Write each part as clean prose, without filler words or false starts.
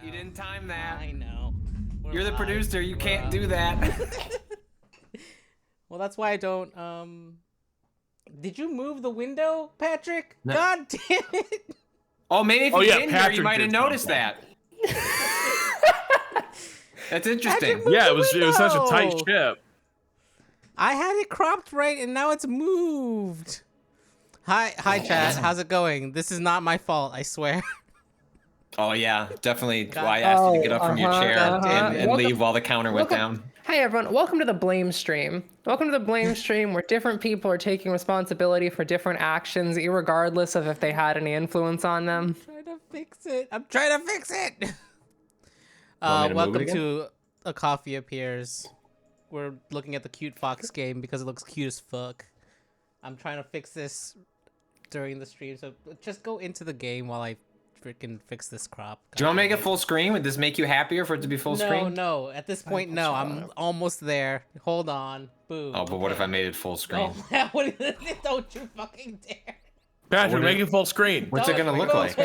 You didn't time that. I know. You're the producer. You can't do that. Well, that's why I don't. Did you move the window, Patrick? No. God damn it! Oh, maybe if you didn't, Patrick you might have did noticed something. that. That's interesting. Yeah, it was such a tight ship. I had it cropped right, and now it's moved. Hi, chat. How's it going? This is not my fault, I swear. Oh yeah, definitely. Why I asked you to get up from your chair and leave while the counter went down. Hey everyone, welcome to the blame stream. Welcome to the blame stream where different people are taking responsibility for different actions, irregardless of if they had any influence on them. I'm trying to fix it. I'm trying to fix it. Want me to move it Welcome again? to A Coffee Appears. We're looking at the Cute Fox game because it looks cute as fuck. I'm trying to fix this during the stream, so just go into the game while I freaking fix this crop. Do you want to make it full screen? Would this make you happier for it to be full screen? No. At this point, no. I'm almost there. Hold on. Boom. Oh, but what if I made it full screen? Oh, don't you fucking dare. Patrick, make it full screen. What's it gonna look like?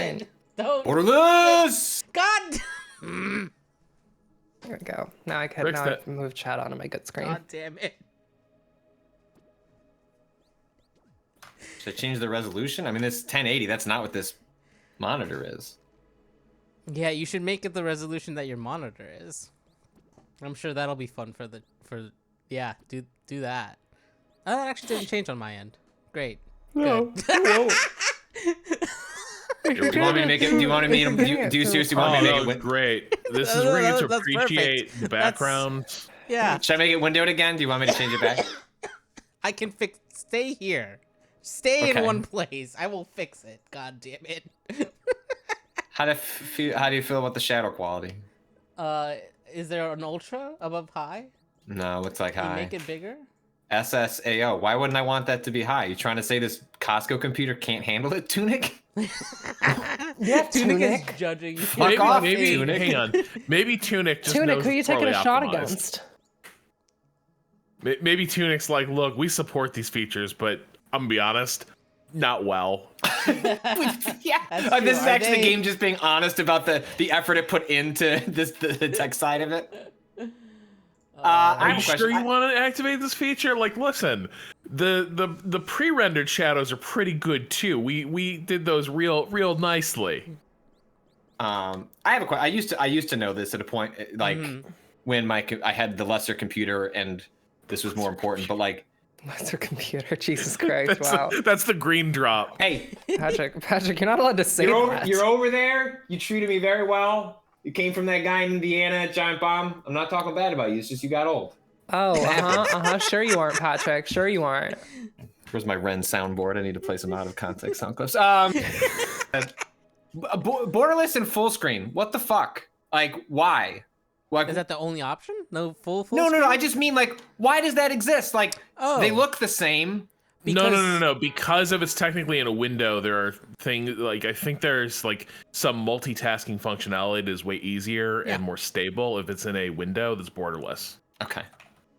Don't. Borderless! God. There we go. Now I can move chat onto my good screen. God damn it. Should I change the resolution? I mean, this 1080. That's not what this monitor is. Yeah, you should make it the resolution that your monitor is. I'm sure that'll be fun yeah, do that. Oh, that actually didn't change on my end. Great. No. Good. Do you want me to make it? Do you seriously want me to make it? Great. This is where you get to That's appreciate perfect. the background. Yeah. Should I make it windowed again? Do you want me to change it back? I can stay here. Stay Okay. in one place. I will fix it. God damn it. How do you feel about the shadow quality? Is there an ultra above high? No, looks like Can you high. make it bigger? SSAO. Why wouldn't I want that to be high? You trying to say this Costco computer can't handle it, Tunic? Yeah, Tunic is judging you. Fuck off, maybe Tunic. Hang on. Maybe Tunic just Tunic, knows who are you it's taking a poorly shot optimized. against? Maybe Tunic's like, look, we support these features, but I'm gonna be honest, not well. Yeah. This is actually the game just being honest about the effort it put into the tech side of it. I Are have you a sure question. you want to activate this feature? Like, listen, the pre-rendered shadows are pretty good too. We did those real nicely. I have a question. I used to know this at a point like when I had the lesser computer and this was more important. But like, Lesser computer, Jesus Christ! Wow. That's the green drop. hey, Patrick, you're not allowed to say that. you're over there. You treated me very well. You came from that guy in Indiana at Giant Bomb. I'm not talking bad about you. It's just you got old. Oh, Sure you aren't, Patrick. Sure you aren't. Where's my Ren soundboard? I need to play some out of context sound clips. Borderless and full screen. What the fuck? Like, why? Like, Is that the only option? No full no. screen? I just mean like, why does that exist? Like, they look the same. No. Because if it's technically in a window, there are things like I think there's like some multitasking functionality that is way easier and more stable if it's in a window that's borderless. Okay.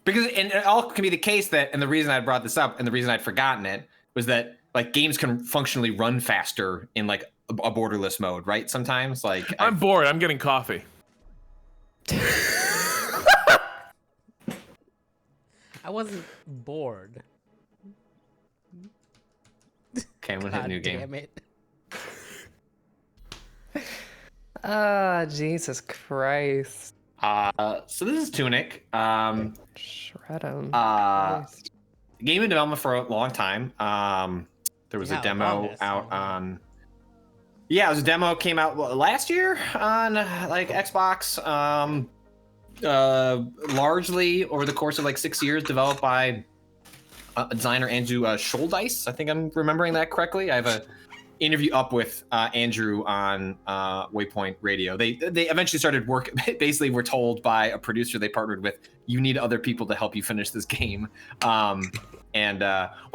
Because and it all can be the case that, and the reason I brought this up and the reason I'd forgotten it was that like games can functionally run faster in like a borderless mode, right? Sometimes like I'm bored. I'm getting coffee. I wasn't bored. okay, I'm gonna hit new game. Damn it. Jesus Christ. So this is Tunic. Shred him. Game in development for a long time. There was a demo longest. out on. Yeah, it was a demo came out last year on like Xbox. Largely over the course of like 6 years, developed by designer Andrew Scholdice. I think I'm remembering that correctly. I have a interview up with Andrew on Waypoint Radio. They eventually started work. Basically, were told by a producer they partnered with, you need other people to help you finish this game. Wow,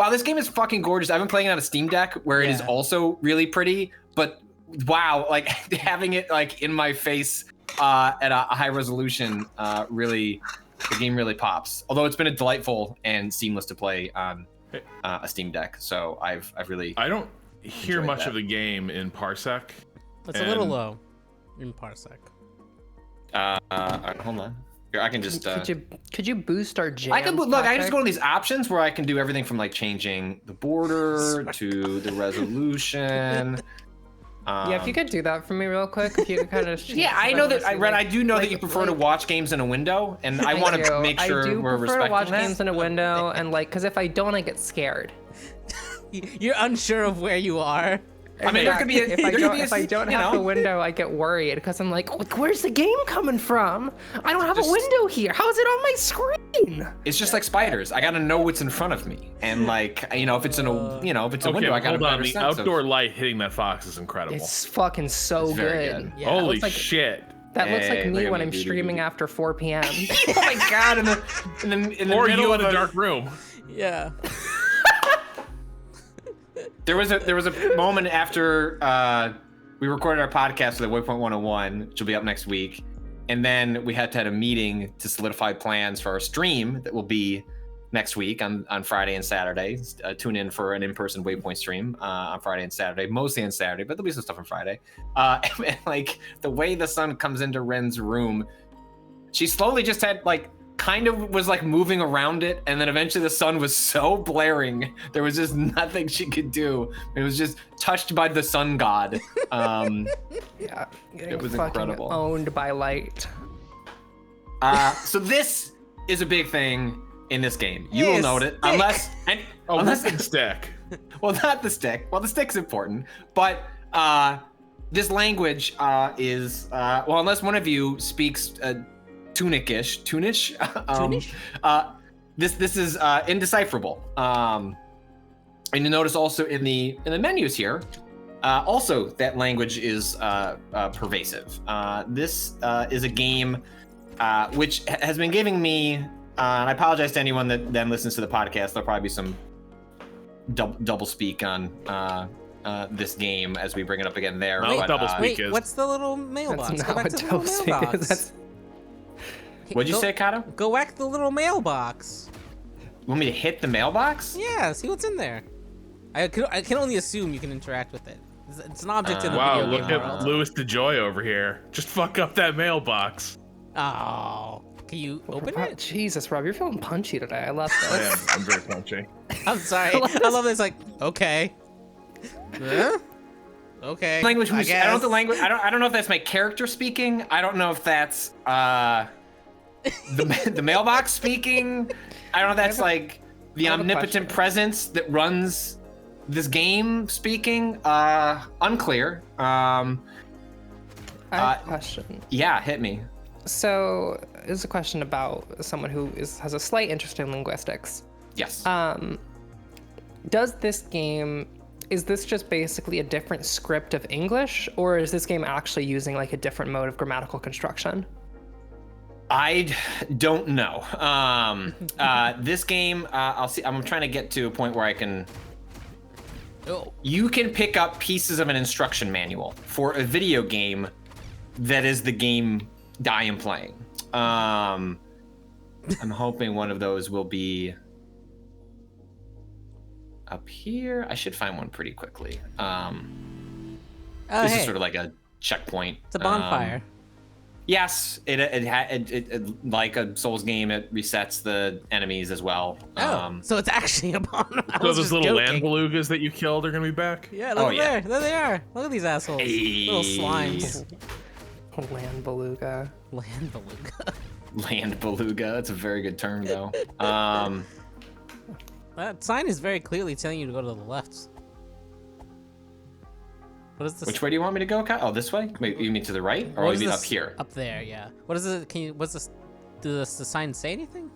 this game is fucking gorgeous. I've been playing it on a Steam Deck where it is also really pretty. But wow, like having it like in my face at a high resolution, really, the game really pops. Although it's been a delightful and seamless to play on a Steam Deck. So I've really. I don't hear enjoyed much that. of the game in Parsec. It's a little low in parsec. Hold on. Here, I can just. Could you boost our jams? I can look. I can just Patrick? go to these options where I can do everything from like changing the border to the resolution. Yeah, if you could do that for me real quick, if you could kind of. Yeah, I know that. I do know that you prefer to watch games in a window, and I want to make sure we're respecting I do prefer to watch that. games in a window, and like, because if I don't, I get scared. You're unsure of where you are. I mean, there could be if I don't have a window, I get worried because I'm like, where's the game coming from? I don't have a window here. How is it on my screen? It's just like spiders. I gotta know what's in front of me, and like, if it's in a, if it's a window, I gotta hold on. better The sense outdoor of... light hitting that fox is incredible. It's fucking so It's very good. good. Yeah, Holy looks like- shit! That looks like Hey, me look when at I'm me. streaming after 4 p.m. Oh my god! In the Or middle you of in a dark room. Yeah. There was a moment after we recorded our podcast for the Waypoint 101, which will be up next week, and then we had to have a meeting to solidify plans for our stream that will be next week on Friday and Saturday. Tune in for an in-person Waypoint stream on Friday and Saturday, mostly on Saturday, but there'll be some stuff on Friday. And like the way the sun comes into Ren's room, she slowly just had like kind of was like moving around it, and then eventually the sun was so blaring there was just nothing she could do. It was just touched by the sun god. Yeah, getting It was fucking incredible. owned by light. So this is a big thing in this game. You will Yes, note it stick. unless Whipping stick. well, not the stick. Well, the stick's important, but this language is unless one of you speaks Tunic. Tunic? This is indecipherable. And you notice also in the menus here, also that language is pervasive. This is a game which has been giving me. And I apologize to anyone that then listens to the podcast. There'll probably be some double speak on this game as we bring it up again there. No, but, double speak. Wait, is- what's the little mailbox? That's Go not back what to the double little speak is. mailbox. That's What'd you Go- say, Kato? Go whack the little mailbox. You want me to hit the mailbox? Yeah, see what's in there. I can only assume you can interact with it. It's an object in the Wow, video look game at world. Louis DeJoy over here. Just fuck up that mailbox. Oh, can you open Wow, it? Jesus, Rob, you're feeling punchy today. I love I this. am. I'm very punchy. I'm sorry. I love this. Like, okay. Huh? Okay. Language. I I don't know guess. the language. I don't know if that's my character speaking. I don't know if that's the mailbox speaking. I don't know if that's like the I have a omnipotent question. presence that runs this game speaking. Unclear. I have a question. Yeah, hit me. So, this is a question about someone who has a slight interest in linguistics. Yes. Does this game, is this just basically a different script of English, or is this game actually using like a different mode of grammatical construction? I don't know. This game, I'll see. I'm trying to get to a point where I can. Oh, You can pick up pieces of an instruction manual for a video game that is the game I am playing. I'm hoping one of those will be up here. I should find one pretty quickly. oh This hey, is sort of like a checkpoint. it's a bonfire. Yes, it like a Souls game. It resets the enemies as well. So it's actually a bonfire. I So was those just little land joking. belugas that you killed are gonna be back? Yeah, look Oh, at yeah. there. There they are. Look at these assholes. Little Hey. slimes. Land beluga. Land beluga. Land beluga. That's a very good term, though. That sign is very clearly telling you to go to the left. What is this? Which way do you want me to go, Kyle? Oh, this way? Wait, you mean to the right, or What you is mean this? up here? Up there, yeah. What is it? Can you? What's this? Does the sign say anything?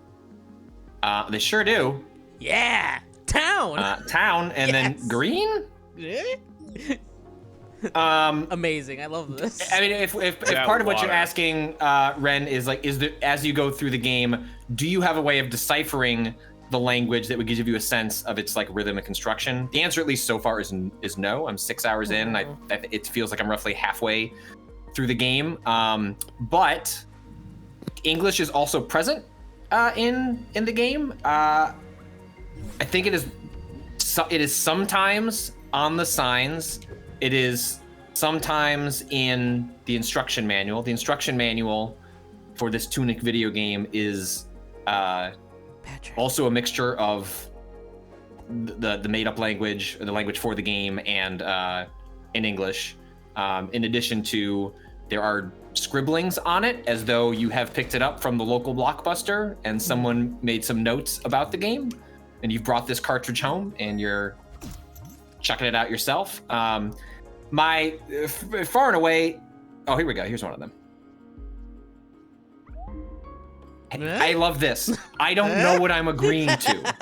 They sure do. Yeah, town. Town, and Yes. then green. Amazing. I love this. I mean, if Yeah, part of what you're water. asking, Ren, is like, as you go through the game, do you have a way of deciphering the language that would give you a sense of its like rhythm and construction? The answer, at least so far, is no. I'm 6 hours in. It feels like I'm roughly halfway through the game. But English is also present in the game. I think it is sometimes on the signs. It is sometimes in the instruction manual. The instruction manual for this Tunic video game is also a mixture of the made-up language, or the language for the game, and in English. In addition to, there are scribblings on it as though you have picked it up from the local Blockbuster and someone made some notes about the game, and you've brought this cartridge home and you're checking it out yourself. Far and away, oh, here we go. Here's one of them. I love this. I don't know what I'm agreeing to.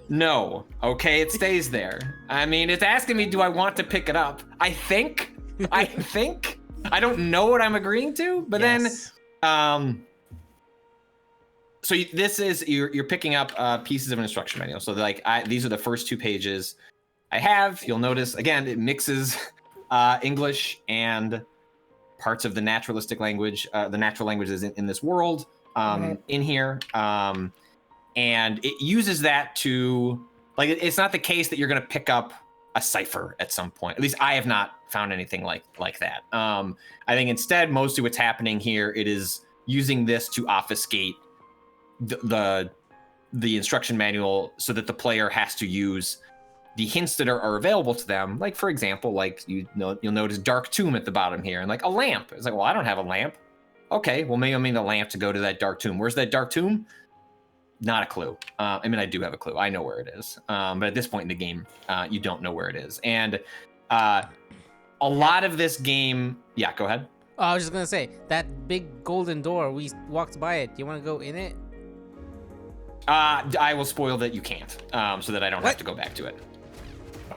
No. Okay, it stays there. I mean, it's asking me, do I want to pick it up? I think. I don't know what I'm agreeing to, but Yes. then, so this is, you're picking up pieces of an instruction manual. So like, these are the first 2 pages I have. You'll notice, again, it mixes English and parts of the naturalistic language, the natural languages in this world in here. And it uses that to, like, it's not the case that you're going to pick up a cipher at some point. At least I have not found anything like that. I think instead, mostly what's happening here, it is using this to obfuscate the instruction manual so that the player has to use the hints that are available to them. Like, for example, like you'll notice dark tomb at the bottom here, and like a lamp. It's like, well, I don't have a lamp. Okay, well, maybe I need a lamp to go to that dark tomb. Where's that dark tomb? Not a clue. I mean, I do have a clue. I know where it is. But at this point in the game, you don't know where it is. And a lot of this game... Yeah, go ahead. Oh, I was just gonna say, that big golden door, we walked by it. Do you want to go in it? I will spoil that you can't, so that I don't have to go back to it. Oh,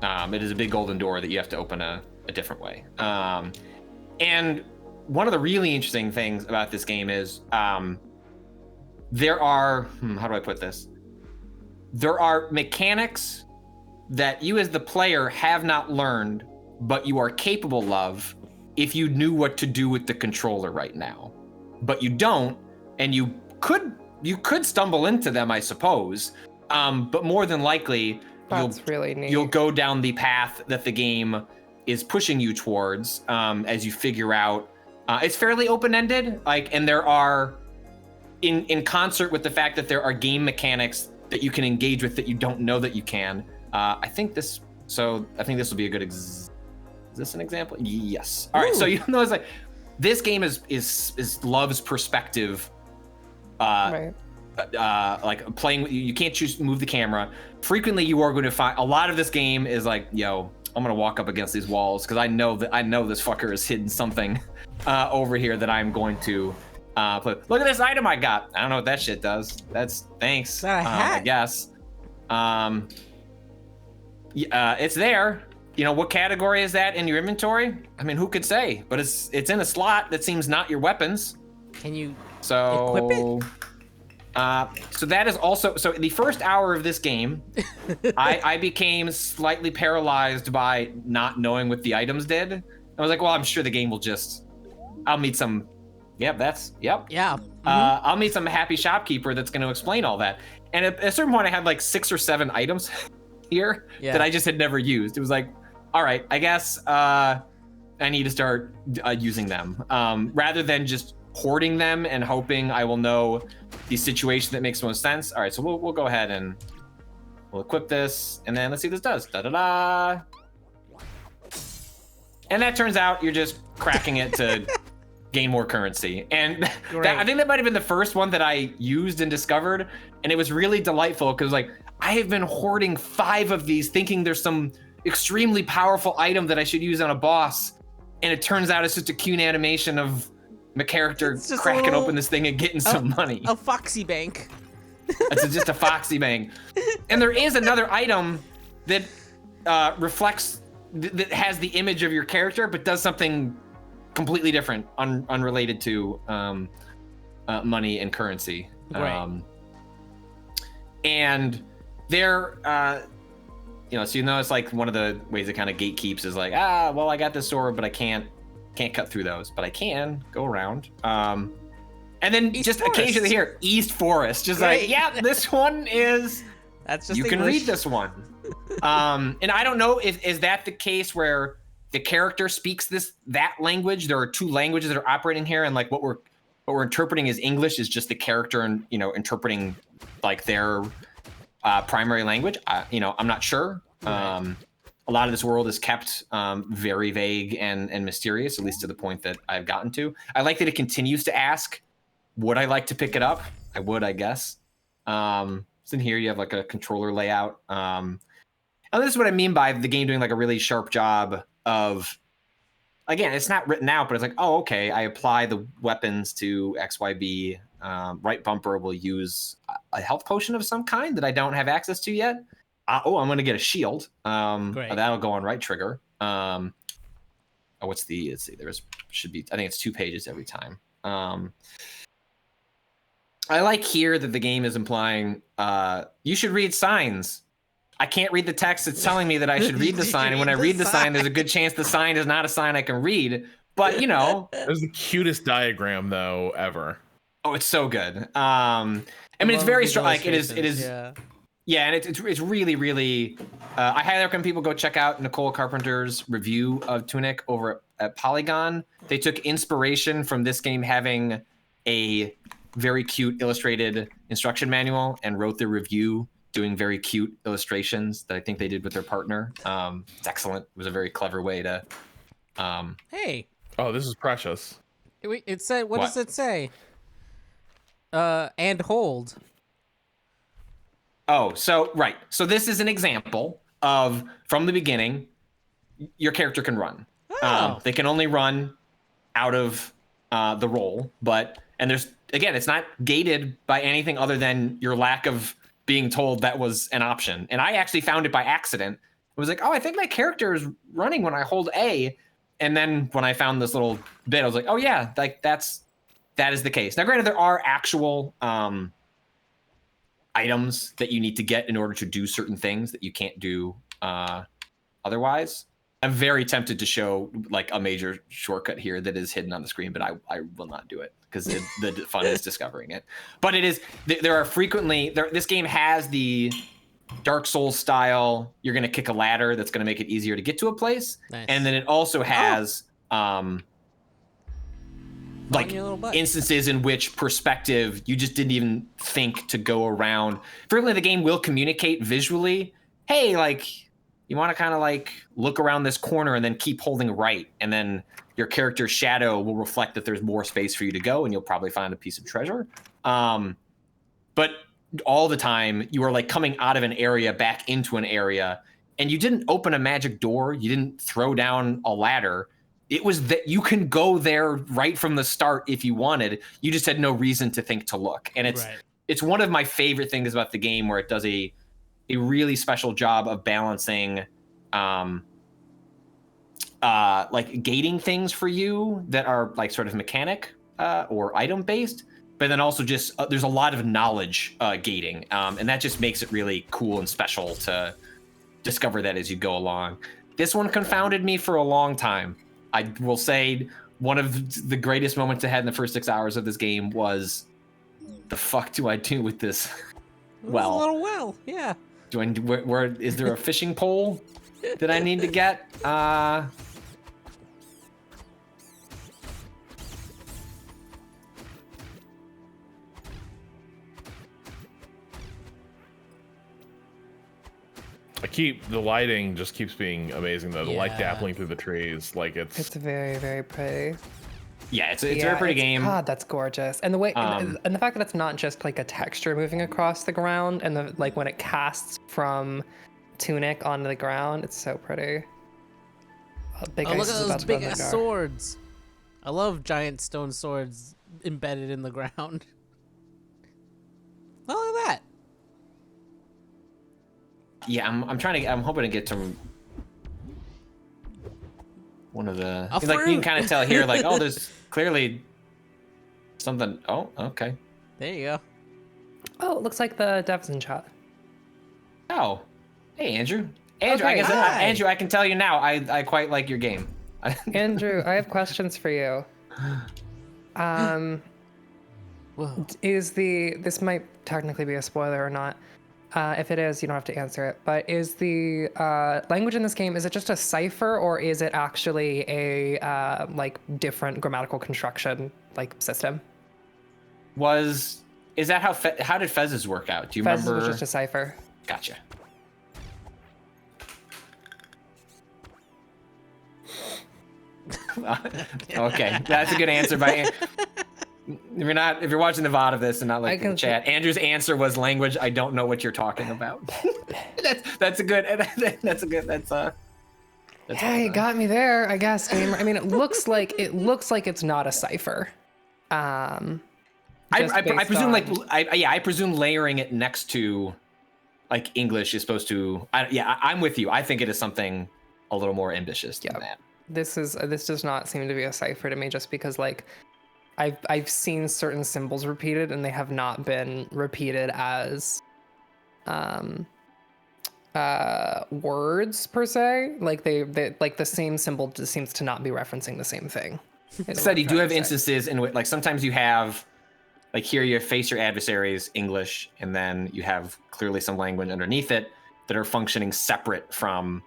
nice. It is a big golden door that you have to open a different way. And one of the really interesting things about this game is... there are, how do I put this? There are mechanics that you as the player have not learned, but you are capable of if you knew what to do with the controller right now. But you don't, and you could stumble into them, I suppose. But more than likely, really neat. You'll go down the path that the game is pushing you towards as you figure out. It's fairly open-ended, and there are... In concert with the fact that there are game mechanics that you can engage with that you don't know that you can. I think this will be a good. Is this an example? Yes. All right. So you know, it's like this game is loves perspective. Like playing. You can't choose to move the camera. Frequently, you are going to find a lot of this game is like, yo, I'm gonna walk up against these walls because I know this fucker has hidden something over here that I'm going to. Look at this item I got. I don't know what that shit does. That's thanks. Is that a hat? I guess. It's there. You know, what category is that in your inventory? I mean, who could say? But it's in a slot that seems not your weapons. Can you equip it? So that is also, so the first hour of this game, I became slightly paralyzed by not knowing what the items did. I was like, well, I'm sure the game will I'll meet some. Yep. Yeah. Mm-hmm. I'll meet some happy shopkeeper that's going to explain all that. And at a certain point, I had like 6 or 7 items here that I just had never used. It was like, all right, I guess I need to start using them rather than just hoarding them and hoping I will know the situation that makes most sense. All right, so we'll go ahead and we'll equip this, and then let's see what this does. Da-da-da. And that turns out you're just cracking it to gain more currency. And I think that might have been the first one that I used and discovered. And it was really delightful because like, I have been hoarding 5 of these thinking there's some extremely powerful item that I should use on a boss. And it turns out it's just a cute animation of my character cracking open this thing and getting some money. A Foxy Bank. It's just a Foxy Bank. And there is another item that reflects, that has the image of your character, but does something completely different, unrelated to money and currency. Right. And they're, so you know, it's like one of the ways it kind of gatekeeps is like, well, I got this sword, but I can't cut through those, but I can go around. And then East just Forest. occasionally here, East Forest, just like, yeah, this one is. That's just you can English. read this one. And I don't know if is that the case where the character speaks that language. There are two languages that are operating here, and like what we're interpreting as English is just the character and interpreting like their primary language. I'm not sure. Right. A lot of this world is kept very vague and mysterious, at least to the point that I've gotten to. I like that it continues to ask, would I like to pick it up? I would, I guess. So in here you have like a controller layout. And this is what I mean by the game doing like a really sharp job of, again, it's not written out, but it's like, oh, okay, I apply the weapons to XYB. Right bumper will use a health potion of some kind that I don't have access to yet. I'm going to get a shield. Great. That'll go on right trigger. Let's see, should be, I think it's 2 pages every time. I like here that the game is implying you should read signs. I can't read the text. It's telling me that I should read the sign. And when I read the sign, there's a good chance the sign is not a sign I can read. But, It was the cutest diagram, though, ever. Oh, it's so good. I mean, it's very strong. Like, it is. Yeah, and it's really, really. I highly recommend people go check out Nicole Carpenter's review of Tunic over at Polygon. They took inspiration from this game having a very cute illustrated instruction manual and wrote the review doing very cute illustrations that I think they did with their partner. It's excellent. It was a very clever way to. Hey. Oh, this is precious. It said. What does it say? And hold. Oh, so right. So this is an example of, from the beginning, your character can run. Oh. They can only run out of the roll, and there's, again, it's not gated by anything other than your lack of being told that was an option. And I actually found it by accident. I was like, oh, I think my character is running when I hold A. And then when I found this little bit, I was like, oh yeah, like that is the case. Now, granted, there are actual items that you need to get in order to do certain things that you can't do otherwise. I'm very tempted to show like a major shortcut here that is hidden on the screen, but I will not do it because the fun is discovering it. But it is, there are frequently, this game has the Dark Souls style, you're going to kick a ladder that's going to make it easier to get to a place. Nice. And then it also has like instances in which perspective you just didn't even think to go around. Frequently the game will communicate visually, hey, like you want to kind of like look around this corner and then keep holding right, and then your character's shadow will reflect that there's more space for you to go and you'll probably find a piece of treasure. But all the time you are like coming out of an area back into an area, and you didn't open a magic door, you didn't throw down a ladder. It was that you can go there right from the start if you wanted. You just had no reason to think to look. And it's one of my favorite things about the game, where it does a really special job of balancing like gating things for you that are like sort of mechanic or item based, but then also just there's a lot of knowledge gating, and that just makes it really cool and special to discover that as you go along. This one confounded me for a long time. I will say one of the greatest moments I had in the first 6 hours of this game was, the fuck do I do with this well? A little well, yeah. Where is there a fishing pole that I need to get? The lighting just keeps being amazing though. The light Yeah. dappling through the trees, like it's very, very pretty. Yeah, it's a very pretty game. God, that's gorgeous. And the way and the fact that it's not just like a texture moving across the ground, and like when it casts from Tunic onto the ground, it's so pretty. Look at those big ass swords. I love giant stone swords embedded in the ground. Oh, look at that. Yeah, I'm hoping to get to one of the, like you can kind of tell here, like, oh, there's clearly something. Oh, okay. There you go. Oh, it looks like the devs in chat. Oh, hey, Andrew. Okay, I guess hi. Andrew, I can tell you now, I quite like your game. Andrew, I have questions for you. Whoa. This might technically be a spoiler or not. If it is, you don't have to answer it. But is the language in this game, is it just a cipher, or is it actually a like different grammatical construction like system? Is that how did Fez's work out? Do you Fez remember? was just a cipher. Gotcha. Okay, that's a good answer by. If you're watching the VOD of this and not like the chat, Andrew's answer was language. I don't know what you're talking about. that's a good. Yeah, you got me there, I guess. I mean, it looks like it's not a cipher. I presume I presume layering it next to like English is supposed to. I'm with you. I think it is something a little more ambitious than that. This does not seem to be a cipher to me, just because like I've seen certain symbols repeated and they have not been repeated as words per se. Like they like the same symbol just seems to not be referencing the same thing. Instead, you do have instances in which like sometimes you have like here you face your adversaries English, and then you have clearly some language underneath it that are functioning separate from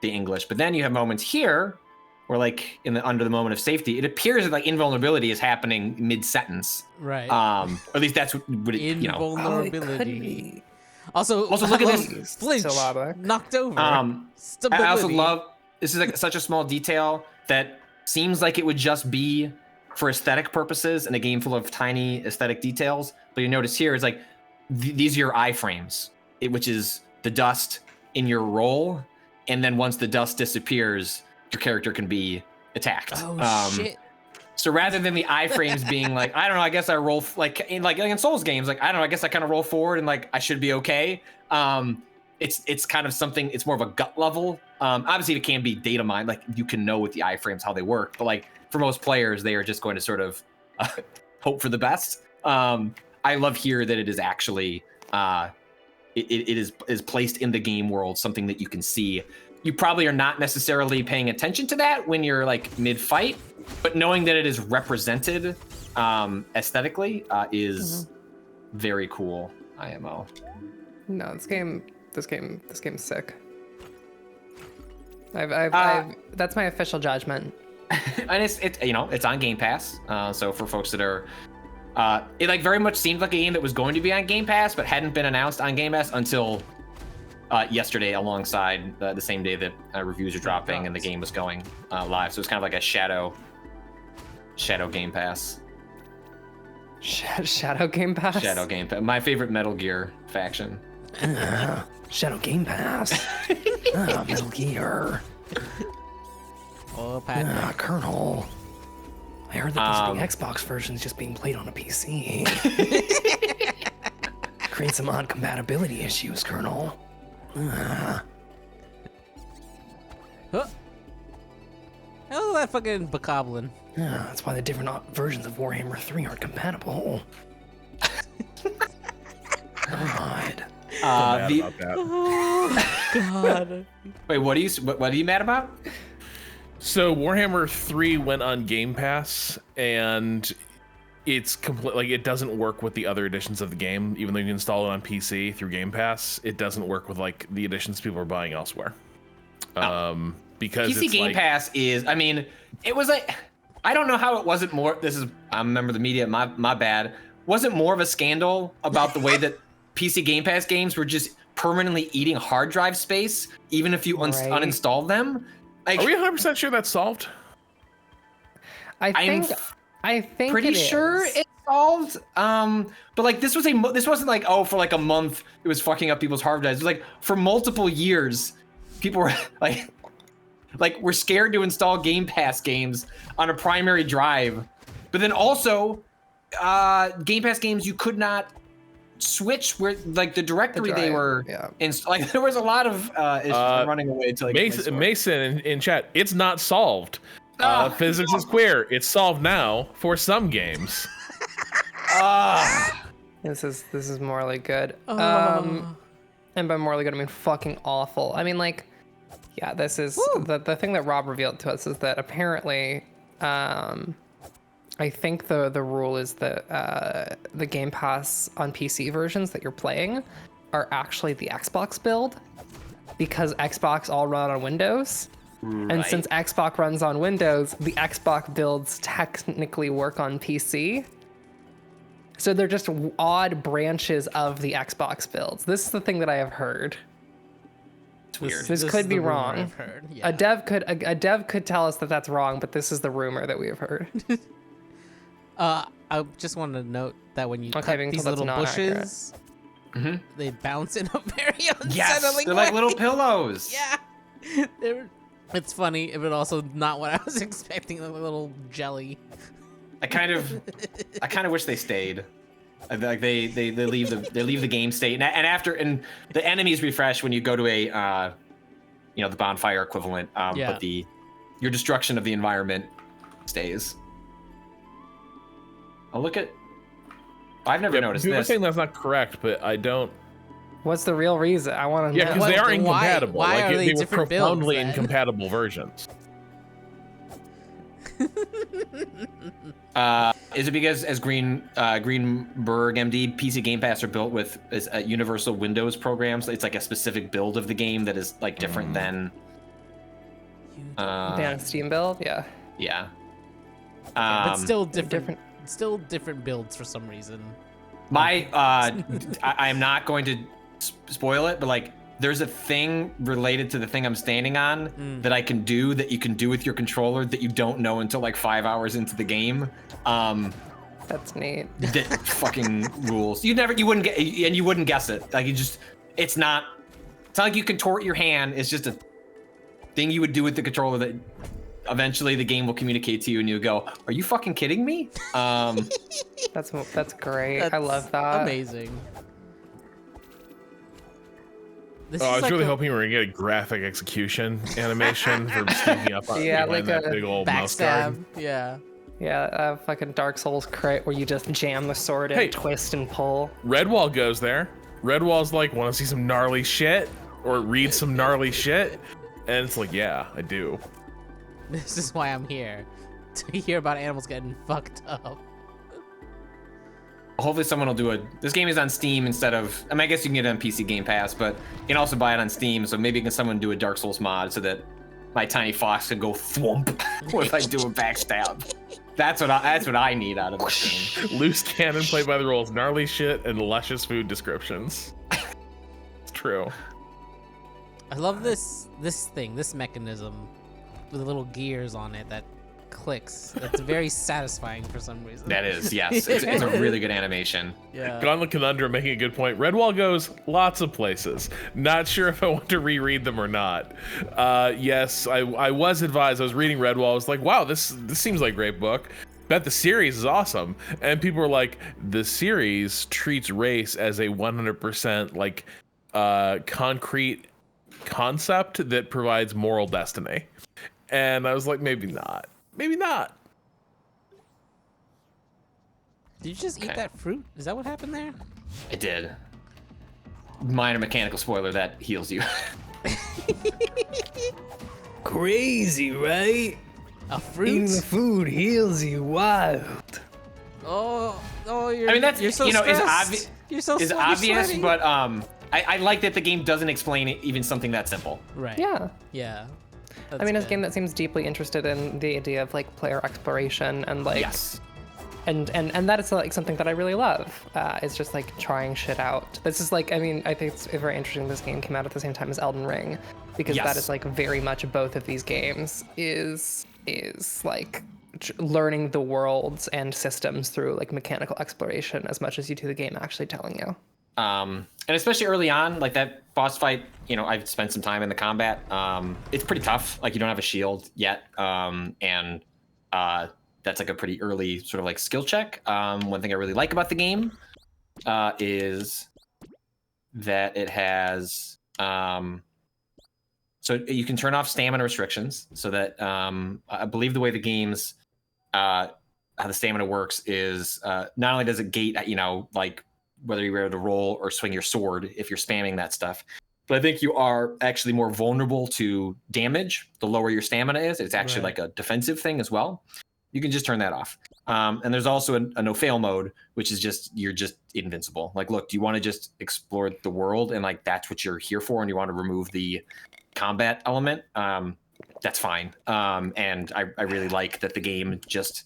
the English. But then you have moments here where like under the moment of safety, it appears that like invulnerability is happening mid-sentence. Right. Or at least that's what it, invulnerability. Also look at this. Flinch, knocked over. I also love this is like such a small detail that seems like it would just be for aesthetic purposes in a game full of tiny aesthetic details. But you notice here is like these are your iframes, which is the dust in your roll, and then once the dust disappears, your character can be attacked. Oh shit. So rather than the iframes being like, I don't know, I guess I roll like in Souls games, like I don't know, I guess I kind of roll forward and like I should be okay. It's kind of something. It's more of a gut level. Obviously, it can be data mined, like you can know with the iframes how they work, but like for most players, they are just going to sort of hope for the best. I love here that it is actually it is placed in the game world, something that you can see. You probably are not necessarily paying attention to that when you're like mid-fight, but knowing that it is represented aesthetically is very cool. IMO. No, this game's sick. That's my official judgment. And it's on Game Pass. So for folks that are, it like very much seemed like a game that was going to be on Game Pass, but hadn't been announced on Game Pass until yesterday, alongside the same day that reviews are dropping and the game was going live. So it's kind of like a shadow Game Pass. Shadow Game Pass. Shadow Game Pass. My favorite Metal Gear faction. Shadow Game Pass. Metal Gear. Oh, Pat. Colonel. I heard that the Xbox version is just being played on a PC. Create some odd compatibility issues, Colonel. Huh? Hell, that fucking bokoblin. Yeah, that's why the different versions of Warhammer 3 aren't compatible. God. About that. Oh, God. Wait, what are you mad about? So Warhammer 3 went on Game Pass, and it's complete. Like, it doesn't work with the other editions of the game. Even though you can install it on PC through Game Pass, it doesn't work with like the editions people are buying elsewhere. Because PC it's Game Pass is. I mean, it was like. I don't know how it wasn't more. I'm a member of the media. My bad. Wasn't more of a scandal about the way that PC Game Pass games were just permanently eating hard drive space, even if you uninstalled them. Like, are we 100% sure that's solved? I think pretty sure it's solved. But like this wasn't like for like a month it was fucking up people's hard drives. It was like for multiple years, people were like we're scared to install Game Pass games on a primary drive. But then also, Game Pass games you could not switch where like the directory they were in. Like there was a lot of issues running away to like Mason in chat. It's not solved. Physics is queer. It's solved now for some games. This is morally good. And by morally good I mean fucking awful. I mean like. Yeah, this is the thing that Rob revealed to us is that apparently, I think the rule is that the Game Pass on PC versions that you're playing are actually the Xbox build because Xbox all run on Windows. Right. And since Xbox runs on Windows, the Xbox builds technically work on PC. So they're just odd branches of the Xbox builds. This is the thing that I have heard. It's weird. This is could be the rumor wrong. I've heard. Yeah. A dev could tell us that that's wrong, but this is the rumor that we have heard. I just wanted to note that when you cut being these told that's little not accurate. bushes, Mhm. they bounce in a very unsettling Yes, they're way. like little pillows. Yeah. It's funny, but also not what I was expecting. A little jelly. I kind of wish they stayed. Like they leave the game state, and after the enemies refresh when you go to a the bonfire equivalent. Yeah. But your destruction of the environment stays. Oh, look at. I've never noticed People are this. saying that's not correct, but I don't. What's the real reason? I want to Yeah, know. because they are Why- incompatible. why like are they they were different builds, profoundly then? incompatible versions. Is it because as Greenberg MD, PC Game Pass are built with universal Windows programs? It's like a specific build of the game that is like different than. Dan Steam build? Yeah. Yeah. But still different. different- Still different builds for some reason. I am not going to spoil it, but like there's a thing related to the thing I'm standing on that I can do that you can do with your controller that you don't know until like 5 hours into the game. That's neat. That fucking rules. You wouldn't get, and you wouldn't guess it. Like it's not like you contort your hand. It's just a thing you would do with the controller that eventually the game will communicate to you and you'll go, are you fucking kidding me? That's great. I That's love that. Amazing. This Oh, I is was like really a hoping we were gonna get a graphic execution animation for sneaking up on Yeah, behind like that a big old mouse guard. backstab. Yeah. Yeah, fucking Dark Souls crit where you just jam the sword in, Hey. twist and pull. Redwall goes there. Redwall's like, want to see some gnarly shit or read some gnarly shit, and it's like, yeah, I do. This is why I'm here. To hear about animals getting fucked up. Hopefully someone will do it. This game is on Steam instead of, I mean, I guess you can get it on PC Game Pass, but you can also buy it on Steam, so maybe someone do a Dark Souls mod so that my tiny fox can go thwomp if I do a backstab. That's what I need out of this game. Loose cannon played by the rules, gnarly shit, and luscious food descriptions. It's true. I love this mechanism with the little gears on it that clicks. That's very satisfying for some reason. That is, yes. It's a really good animation. Yeah. Gauntlet Conundrum making a good point. Redwall goes lots of places. Not sure if I want to reread them or not. Yes, I was advised. I was reading Redwall. I was like, wow, this seems like a great book. Bet the series is awesome. And people were like, the series treats race as a 100% like concrete concept that provides moral destiny. And I was like, maybe not. Maybe not. Did you just eat Okay. that fruit? Is that what happened there? I did. Minor mechanical spoiler, that heals you. Crazy, right? A Eating fruit? the food heals you wild. Oh, you're. I mean, that's, you're so you know, is stressed. You're so is you're obvious, sweating. but I like that the game doesn't explain even something that simple. Right. Yeah. Yeah. I mean, it's a That's game that seems deeply interested in the idea of like player exploration and like Yes. and that is like something that I really love. It's just like trying shit out. This is like, I mean, I think it's very interesting. This game came out at the same time as Elden Ring, because that Yes. is like very much both of these games is like learning the worlds and systems through like mechanical exploration as much as you do the game actually telling you. And especially early on, like that boss fight, you know, I've spent some time in the combat. It's pretty tough. Like you don't have a shield yet. And that's like a pretty early sort of like skill check. One thing I really like about the game is that it has, so you can turn off stamina restrictions so that I believe the way the game's, how the stamina works is not only does it gate, you know, like whether you're able to roll or swing your sword if you're spamming that stuff, but I think you are actually more vulnerable to damage the lower your stamina is. It's actually Right. like a defensive thing as well. You can just turn that off. And there's also a no fail mode, which is just you're just invincible. Like, look, do you want to just explore the world and like that's what you're here for, and you want to remove the combat element? That's fine. And I really like that the game just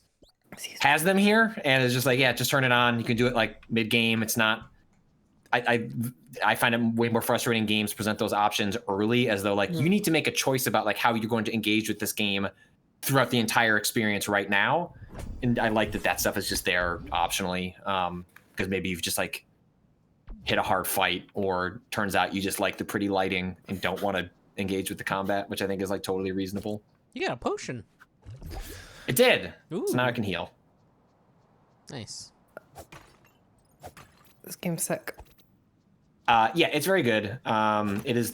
has them here, and it's just like, yeah, just turn it on. You can do it like mid game. It's not. I find it way more frustrating. Games present those options early, as though like you need to make a choice about like how you're going to engage with this game throughout the entire experience right now. And I like that stuff is just there optionally, because maybe you've just like hit a hard fight, or turns out you just like the pretty lighting and don't want to engage with the combat, which I think is like totally reasonable. You got a potion. It did. Ooh. So now I can heal. Nice. This game's sick. Yeah, it's very good. It is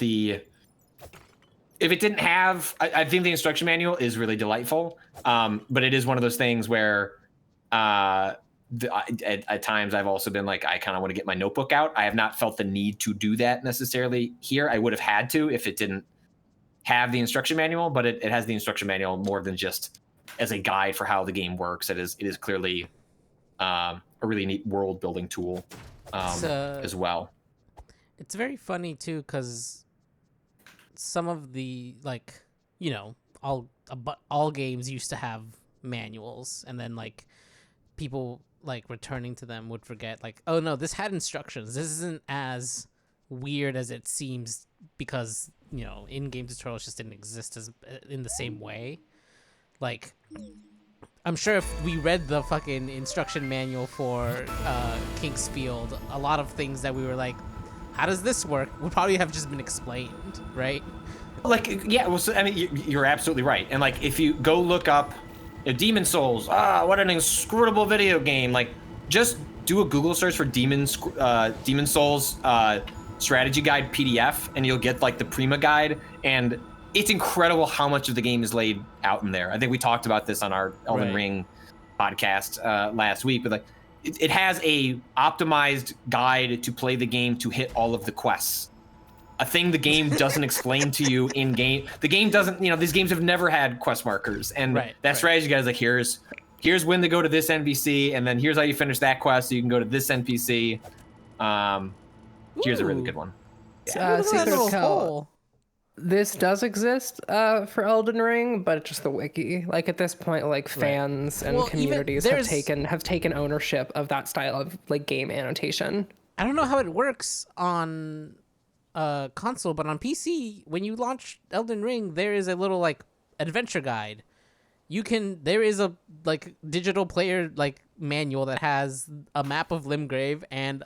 if it didn't have, I think the instruction manual is really delightful. But it is one of those things where at times I've also been like, I kind of want to get my notebook out. I have not felt the need to do that necessarily here. I would have had to if it didn't have the instruction manual, but it has the instruction manual more than just as a guide for how the game works. It is clearly a really neat world building tool as well. It's very funny too, because some of the all games used to have manuals, and then like people like returning to them would forget like, oh no, this had instructions. This isn't as weird as it seems, because in-game tutorials just didn't exist as in the same way. Like, I'm sure if we read the fucking instruction manual for King's Field, a lot of things that we were like, how does this work, would probably have just been explained, right? Like, yeah, well, so, I mean, you're absolutely right. And like, if you go look up Demon Souls, what an inscrutable video game. Like, just do a Google search for Demon Souls strategy guide PDF, and you'll get like the Prima guide. And it's incredible how much of the game is laid out in there. I think we talked about this on our Elden Ring podcast last week, but like, it has a optimized guide to play the game to hit all of the quests. A thing the game doesn't explain to you in game. The game doesn't, these games have never had quest markers, and that strategy guide is like, here's when to go to this NPC, and then here's how you finish that quest, so you can go to this NPC. Here's a really good one. Secret of Hell. This does exist for Elden Ring, but it's just the wiki. Like at this point, like fans and communities have taken ownership of that style of like game annotation. I don't know how it works on console, but on PC, when you launch Elden Ring, there is a little like adventure guide. There is a like digital player like manual that has a map of Limgrave and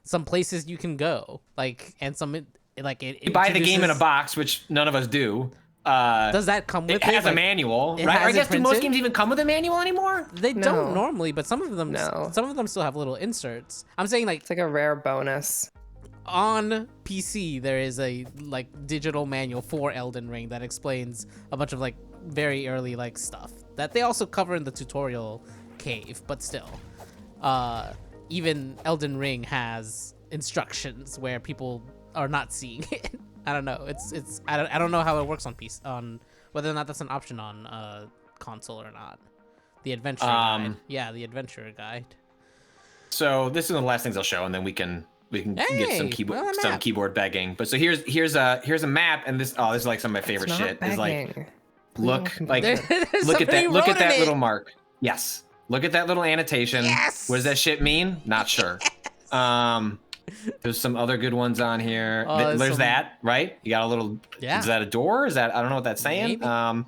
some places you can go, like, and some like it. You buy the game in a box, which none of us do. Does that come with it? It has a manual, right? I guess do most games even come with a manual anymore? They don't normally, but some of them still have little inserts. I'm saying like it's like a rare bonus. On PC, there is a like digital manual for Elden Ring that explains a bunch of like very early like stuff that they also cover in the tutorial cave, but still, even Elden Ring has instructions where people are not seeing it. I don't know. I don't know how it works on PC, on whether or not that's an option on console or not. The adventure guide. Yeah, the adventure guide. So this is the last things I'll show, and then we can get some keyboard begging. But so here's a map, and this is like some of my favorite shit. Is like look at that little mark. Yes. Look at that little annotation. Yes! What does that shit mean? Not sure. There's some other good ones on here. There's that, right? You got a little. Yeah. Is that a door? Is that, I don't know what that's saying. Maybe.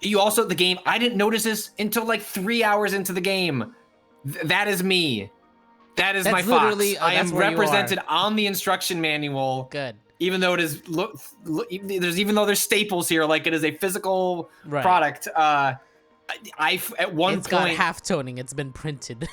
You also, the game, I didn't notice this until like 3 hours into the game. That is me. That's my fox. I am represented on the instruction manual. Good. Even though it is even though there's staples here, like it is a physical product. At one point it's got half toning. It's been printed.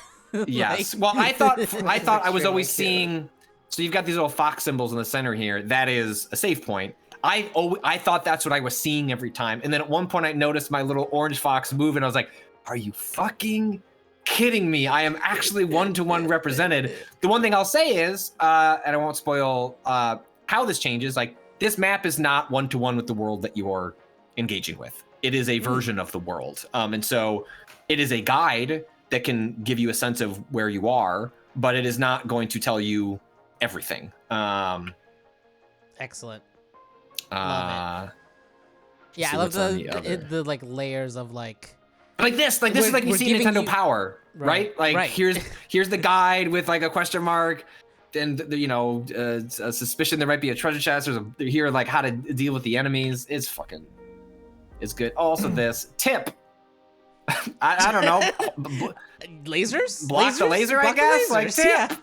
Yes. Well, I thought I was always seeing. So you've got these little fox symbols in the center here. That is a save point. I thought that's what I was seeing every time. And then at one point I noticed my little orange fox move, and I was like, "Are you fucking kidding me? I am actually 1-to-1 represented." The one thing I'll say is, and I won't spoil how this changes. Like this map is not 1-to-1 with the world that you're engaging with. It is a version of the world. And so it is a guide that can give you a sense of where you are, but it is not going to tell you everything. Excellent. Love it. Yeah, I love the like layers of like this is like you see Nintendo Power, right? Like here's the guide with like a question mark, and a suspicion there might be a treasure chest. Here like how to deal with the enemies. It's good. Also this tip. I don't know. Lasers? Block the laser, I guess. Like tip. Yeah.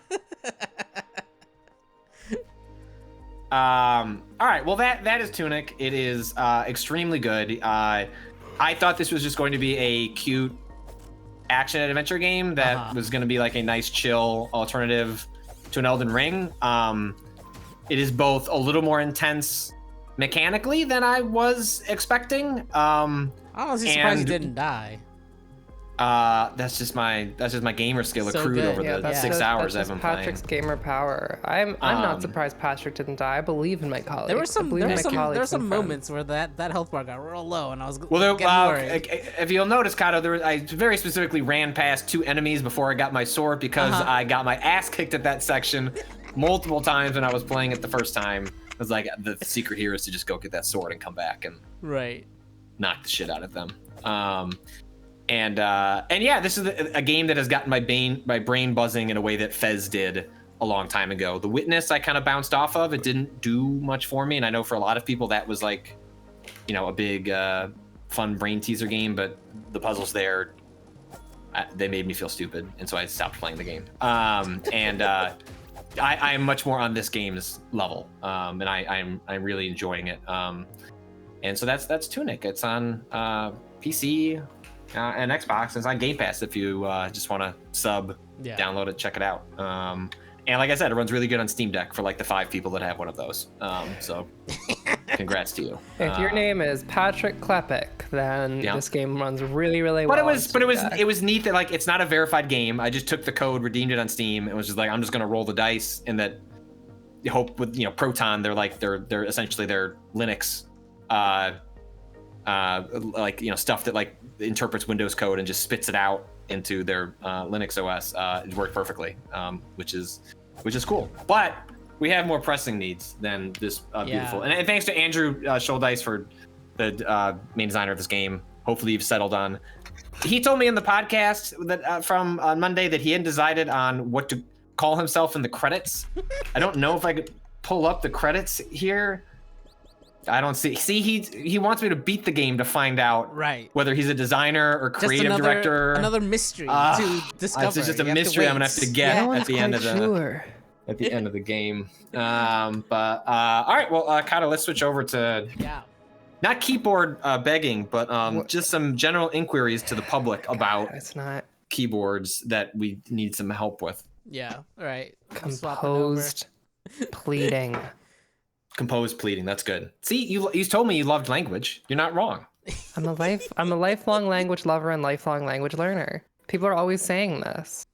All right, well that is Tunic. It is extremely good. I thought this was just going to be a cute action adventure game that was going to be like a nice chill alternative to an Elden Ring. It is both a little more intense mechanically than I was expecting. I'm honestly surprised you didn't die. That's just my gamer skill accrued over the 6 hours I've been playing. Patrick's gamer power. I'm not surprised Patrick didn't die. I believe in my colleagues. There were some moments where that health bar got real low, and I was getting worried. If you'll notice, Kato, I very specifically ran past 2 enemies before I got my sword because I got my ass kicked at that section multiple times when I was playing it the first time. It was like the secret here is to just go get that sword and come back and knock the shit out of them. And yeah, this is a game that has gotten my brain buzzing in a way that Fez did a long time ago. The Witness I kind of bounced off of. It didn't do much for me, and I know for a lot of people that was like, a big fun brain teaser game. But the puzzles there, they made me feel stupid, and so I stopped playing the game. I'm much more on this game's level, and I'm really enjoying it. And so that's Tunic. It's on PC. And Xbox. It's on Game Pass if you just want to download it, check it out. And like I said, it runs really good on Steam Deck for like the 5 people that have one of those. So congrats to you. If your name is Patrick Klepek, then this game runs really, really well. It was neat that like it's not a verified game. I just took the code, redeemed it on Steam, and was just like, I'm just gonna roll the dice, and that hope with Proton, they're essentially their Linux stuff that like interprets Windows code and just spits it out into their Linux OS. It worked perfectly, which is cool. But we have more pressing needs than this beautiful. And thanks to Andrew Scholdice for the main designer of this game. Hopefully you've settled on. He told me in the podcast that from on Monday that he hadn't decided on what to call himself in the credits. I don't know if I could pull up the credits here. I don't see. He wants me to beat the game to find out whether he's a designer or creative director. Another mystery to discover. It's just a mystery I'm gonna have to get at the end of the game. But all right, well, Kata, let's switch over to not keyboard begging, but just some general inquiries to the public about keyboards that we need some help with. Yeah. All right. Composed pleading. Composed pleading. That's good. See, you told me you loved language. You're not wrong. I'm a lifelong language lover and lifelong language learner. People are always saying this.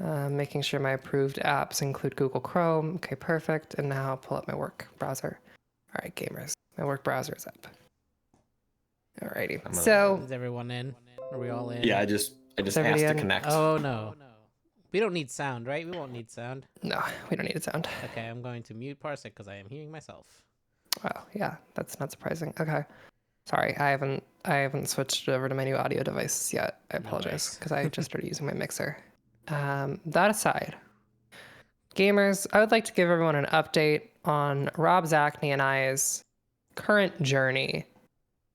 Making sure my approved apps include Google Chrome. Okay, perfect. And now I'll pull up my work browser. All right, gamers. My work browser is up. Alrighty. So is everyone in? Are we all in? Yeah, I just asked to connect. Oh no. We don't need sound, right? We won't need sound. No, we don't need sound. Okay, I'm going to mute Parsec because I am hearing myself. Oh, yeah, that's not surprising. Okay. Sorry, I haven't switched over to my new audio devices yet. I apologize because I just started using my mixer. That aside, gamers, I would like to give everyone an update on Rob Zachney and I's current journey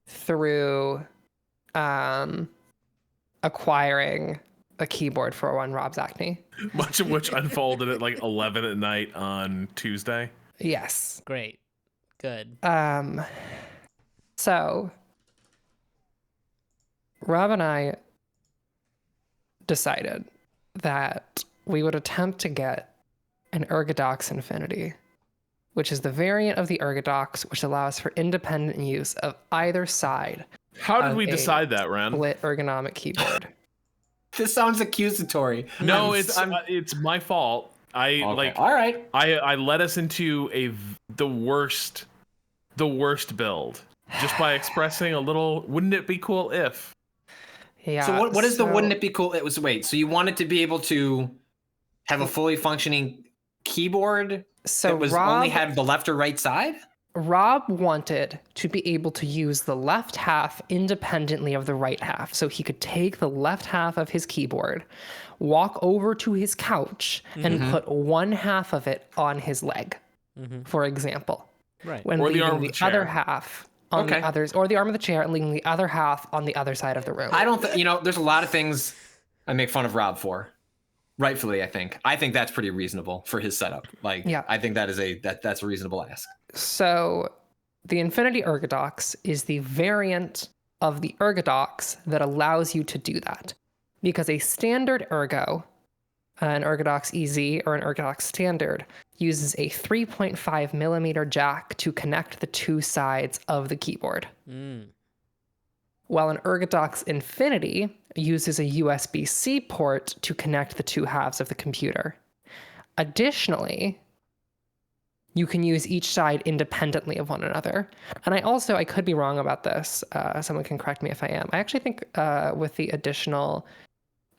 through acquiring a keyboard for one Rob Zachney. Much of which unfolded at like 11 at night on Tuesday. Yes. Great. Good. So Rob and I decided that we would attempt to get an Ergodox Infinity, which is the variant of the Ergodox which allows for independent use of either side. How did we decide that, Ren? Split ergonomic keyboard. This sounds accusatory. No, it's my fault. All right. I led us into the worst build just by expressing a little, wouldn't it be cool if? Yeah. So what is the wouldn't it be cool? It was wait. So you wanted to be able to have a fully functioning keyboard that was only had the left or right side? Rob wanted to be able to use the left half independently of the right half. So he could take the left half of his keyboard, walk over to his couch, and put one half of it on his leg, for example. Right. When Or the leaving arm of the the chair. other half on the others, or the arm of the chair, and leaving the other half on the other side of the room. I don't think, there's a lot of things I make fun of Rob for. Rightfully, I think. I think that's pretty reasonable for his setup. Like, Yeah. I think that's a reasonable ask. So the Infinity Ergodox is the variant of the Ergodox that allows you to do that. Because a standard Ergo, an Ergodox EZ or an Ergodox Standard, uses a 3.5 millimeter jack to connect the two sides of the keyboard. While an Ergodox Infinity uses a USB-C port to connect the two halves of the computer. Additionally, you can use each side independently of one another. And I could be wrong about this. Someone can correct me if I am. I actually think with the additional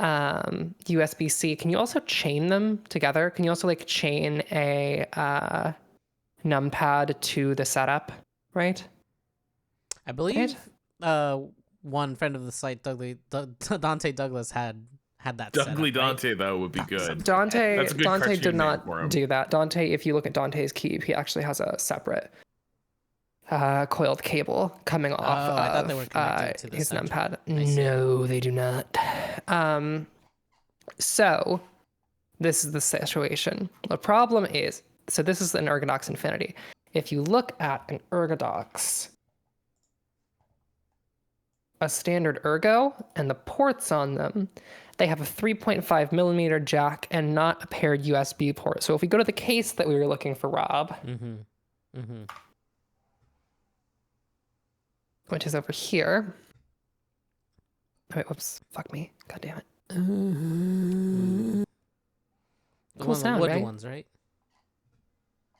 USB-C, can you also chain them together? Can you also like chain a numpad to the setup, right? I believe one friend of the site, Dante Douglas, had that Dougly setup, Dante, though, would be good. Dante That's a good did cartoon name for not him. do that. Dante, if you look at Dante's key, he actually has a separate coiled cable coming off I thought they were of connected to the his central. numpad. I see. No, they do not. So this is the situation. The problem is, so this is an Ergodox Infinity. If you look at an Ergodox, a standard Ergo, and the ports on them, they have a 3.5 millimeter jack and not a paired USB port. So if we go to the case that we were looking for, Rob, which is over here. Oh, wait, whoops. Fuck me. God damn it. The Cool sound, wood right? ones, right?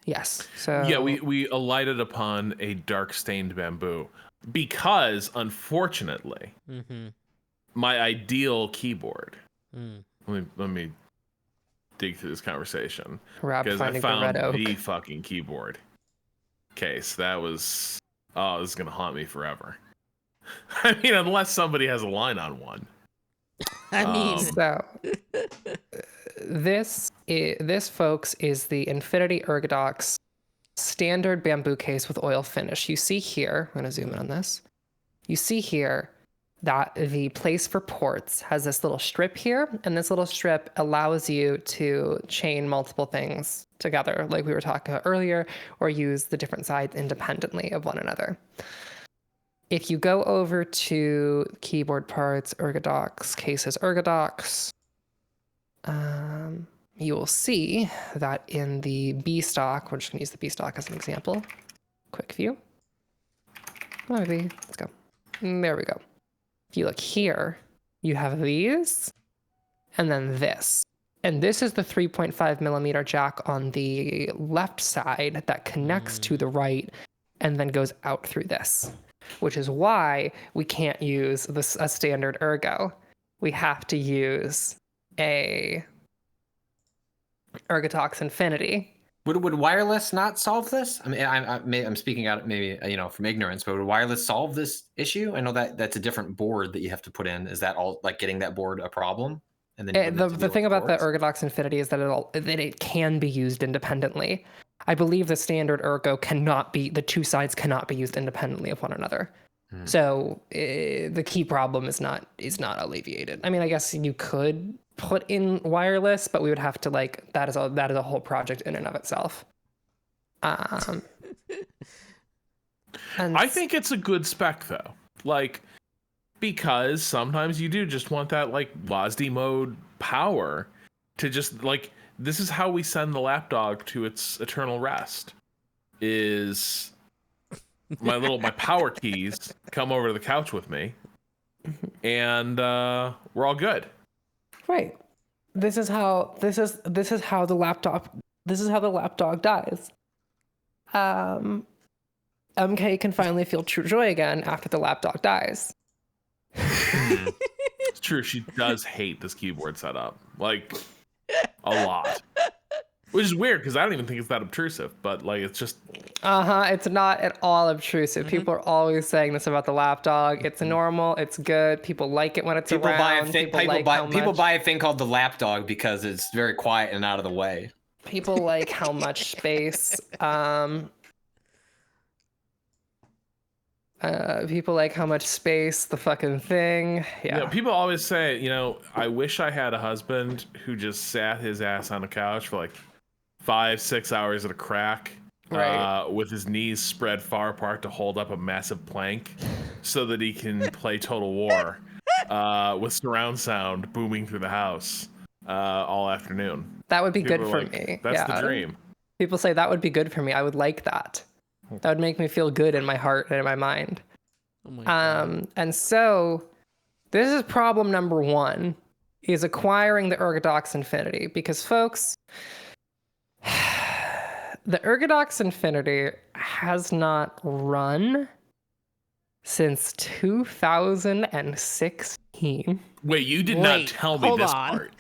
Yes. So Yeah, we alighted upon a dark stained bamboo because, unfortunately, my ideal keyboard. Let me dig through this conversation Rob because I finding the red found oak. the fucking keyboard case. That was this is gonna haunt me forever. I mean, unless somebody has a line on one. I mean, So this, folks, is the Infinity Ergodox standard bamboo case with oil finish. You see here, I'm going to zoom in on this. You see here that the place for ports has this little strip here, and this little strip allows you to chain multiple things together, like we were talking about earlier, or use the different sides independently of one another. If you go over to keyboard parts, Ergodox, cases, Ergodox, you will see that in the B stock, we're just going to use the B stock as an example. Quick view. Oh, maybe, let's go. There we go. If you look here, you have these, and then this. And this is the 3.5 millimeter jack on the left side that connects to the right and then goes out through this, which is why we can't use a standard Ergo. We have to use a Ergodox Infinity. Would wireless not solve this? I mean, I'm speaking out maybe from ignorance, but would wireless solve this issue? I know that's a different board that you have to put in. Is that all like getting that board a problem? And then The thing about the Ergodox Infinity is that it can be used independently. I believe the standard Ergo the two sides cannot be used independently of one another. So the key problem is not alleviated. I mean, I guess you could put in wireless, but we would have to that is a whole project in and of itself. And I think it's a good spec though, because sometimes you do just want that WASD mode power to just this is how we send the lapdog to its eternal rest. Is my power keys come over to the couch with me, and we're all good. Right. This is how the lapdog dies. MK can finally feel true joy again after the lapdog dies. It's true. She does hate this keyboard setup, like a lot, which is weird because I don't even think it's that obtrusive. But like, it's just It's not at all obtrusive. People are always saying this about the lapdog. It's normal. It's good. People like it when it's People around. people buy a thing called the lapdog because it's very quiet and out of the way. People like how much space. People like how much space the fucking thing. Yeah. You know, people always say, I wish I had a husband who just sat his ass on a couch for like 5-6 hours at a crack, Right. with his knees spread far apart to hold up a massive plank, so that he can play Total War with surround sound booming through the house all afternoon. That would be People good are for like, me. That's Yeah. the dream. People say that would be good for me. I would like that. That would make me feel good in my heart and in my mind. Oh my God. And so this is problem number 1, is acquiring the Ergodox Infinity, because folks, the Ergodox Infinity has not run since 2016. Wait, you did not Wait, tell me hold this on. part.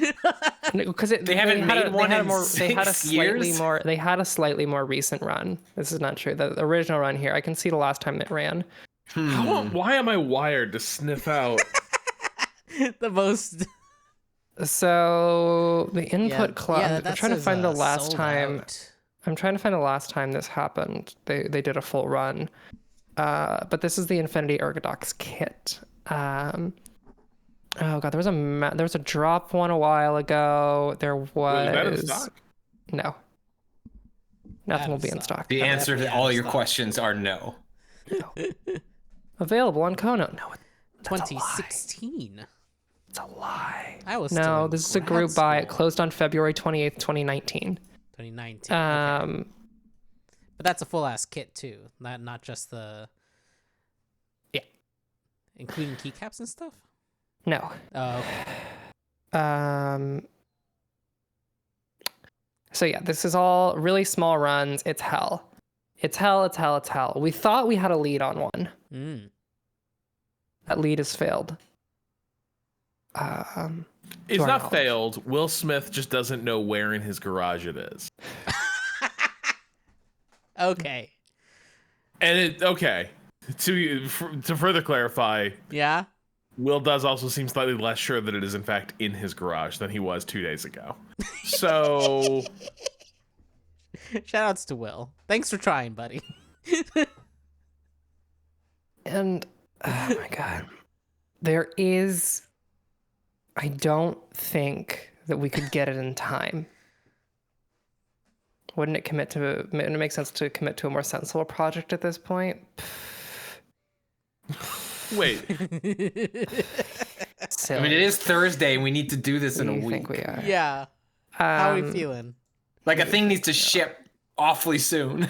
Because They haven't made one in they had a 6 slightly years? more they had a slightly more recent run. This is not true. The original run here, I can see the last time it ran. Why am I wired to sniff out? The most. So the input club. I'm that trying to says, find the last sold time. out. I'm trying to find the last time this happened. They did a full run. But this is the Infinity Ergodox kit. Oh god, there was a drop one a while ago. There was Wait, is that in stock? No. Nothing will be in stock. The answer to Yeah, all your stop. questions are no. Available on Kono. No, that's a lie. 2016. It's a lie. I was still No, in this is a grad group buy. It school. closed on February 28th, 2019. 2019. Okay. But that's a full ass kit too. Not just the. Yeah. Including keycaps and stuff. No. Oh. So yeah, this is all really small runs. It's hell. It's hell. It's hell. It's hell. We thought we had a lead on one. Mm. That lead has failed. It's our not knowledge. failed. Will Smith just doesn't know where in his garage it is. Okay. And to further clarify, Yeah. Will does also seem slightly less sure that it is in fact in his garage than he was 2 days ago. So Shoutouts to Will. Thanks for trying, buddy. And oh my god, I don't think that we could get it in time. Wouldn't it make sense to commit to a more sensible project at this point? wait, Silly. I mean, it is Thursday, and we need to do this in a You week. think we are? Yeah. How are we feeling? Like, a thing needs to ship awfully soon.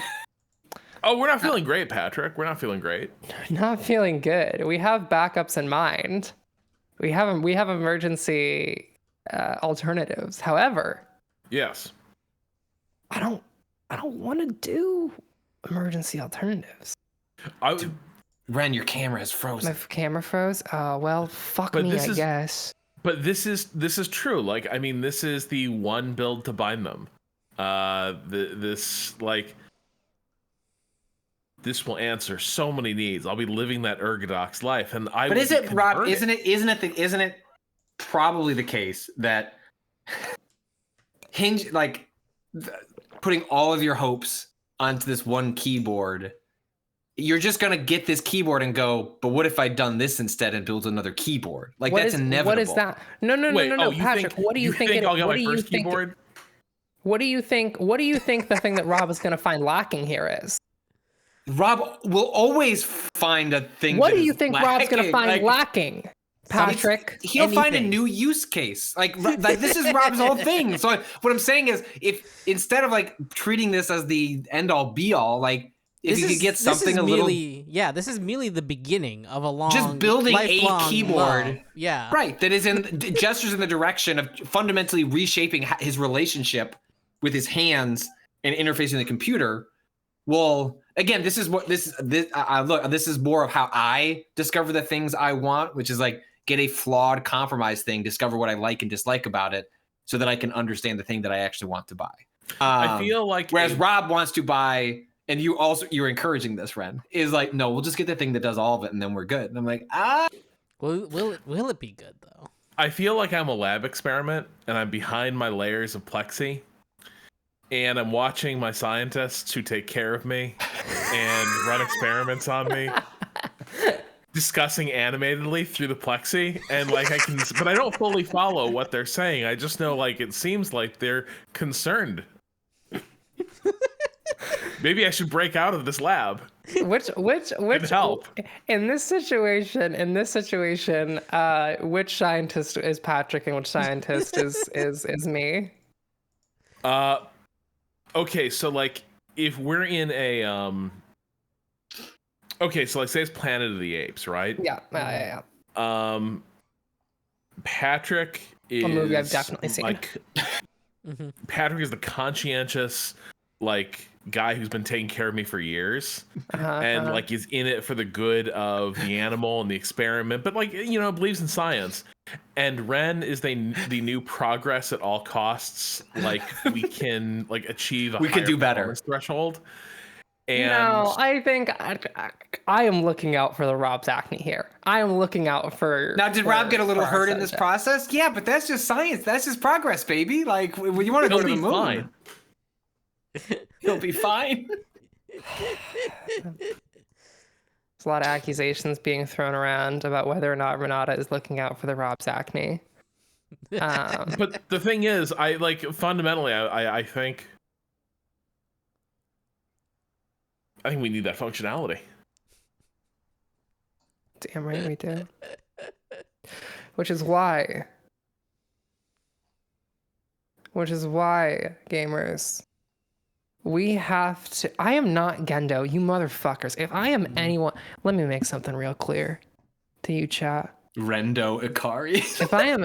oh, we're not feeling great, Patrick. We're not feeling great. Not feeling good. We have backups in mind. We have emergency alternatives. However, Yes. I don't want to do emergency alternatives. Ren, your camera is frozen. My camera froze. Well, fuck But me, this I is- guess. But this is true. Like, I mean, this is the one build to bind them. This will answer so many needs. I'll be living that Ergodox life, and I. But will is be it, Rob? converted. Isn't it probably the case that putting all of your hopes onto this one keyboard, you're just gonna get this keyboard and go, but what if I'd done this instead and built another keyboard? Like, that's inevitable. What is that? No, Wait, no, you Patrick. think, What do you think? I'll get what my do you first think? keyboard? What do you think? What do you think the thing that Rob is going to find lacking here is? Rob will always find a thing. What that do you is think Rob's going to lacking. find Like, lacking? Patrick, he'll find a anything. new use case. Like this is Rob's whole thing. So what I'm saying is, if instead of like treating this as the end all be all, like if you could get something a little, yeah, this is merely the beginning of a long, just building a lifelong keyboard, love. Yeah, right? That is gestures in the direction of fundamentally reshaping his relationship with his hands and interfacing the computer. well, again, this is what this look. This is more of how I discover the things I want, which is like get a flawed compromise thing, discover what I like and dislike about it, so that I can understand the thing that I actually want to buy. I feel like whereas Rob wants to buy, and you're encouraging this, Ren, is like, no, we'll just get the thing that does all of it, and then we're good. And I'm like, Will it be good though? I feel like I'm a lab experiment, and I'm behind my layers of plexi, and I'm watching my scientists who take care of me and run experiments on me, discussing animatedly through the plexi, and like but I don't fully follow what they're saying. I just know like it seems like they're concerned. Maybe I should break out of this lab. Which help in this situation? Which scientist is Patrick and which scientist is me? Okay, so like if we're in a okay, so like say it's Planet of the Apes, right? Yeah. Patrick is A movie I've definitely seen. Like Patrick is the conscientious like guy who's been taking care of me for years and like is in it for the good of the animal and the experiment, but like believes in science. And Ren is the new progress at all costs, like we can like achieve a we can do better threshold. And no, I think I am looking out for the Rob's acne here. I am looking out for. Now, did Rob get a little hurt in this process? Yeah, but that's just science. That's just progress, baby. Like, you want to go to the moon. Fine. He'll be fine. There's a lot of accusations being thrown around about whether or not Renata is looking out for the Rob's acne. But the thing is, I like fundamentally, I think we need that functionality. Damn right we do. Which is why, gamers, we have to. I am not Gendo, you motherfuckers. If I am anyone, let me make something real clear to you, chat. Rendo Ikari.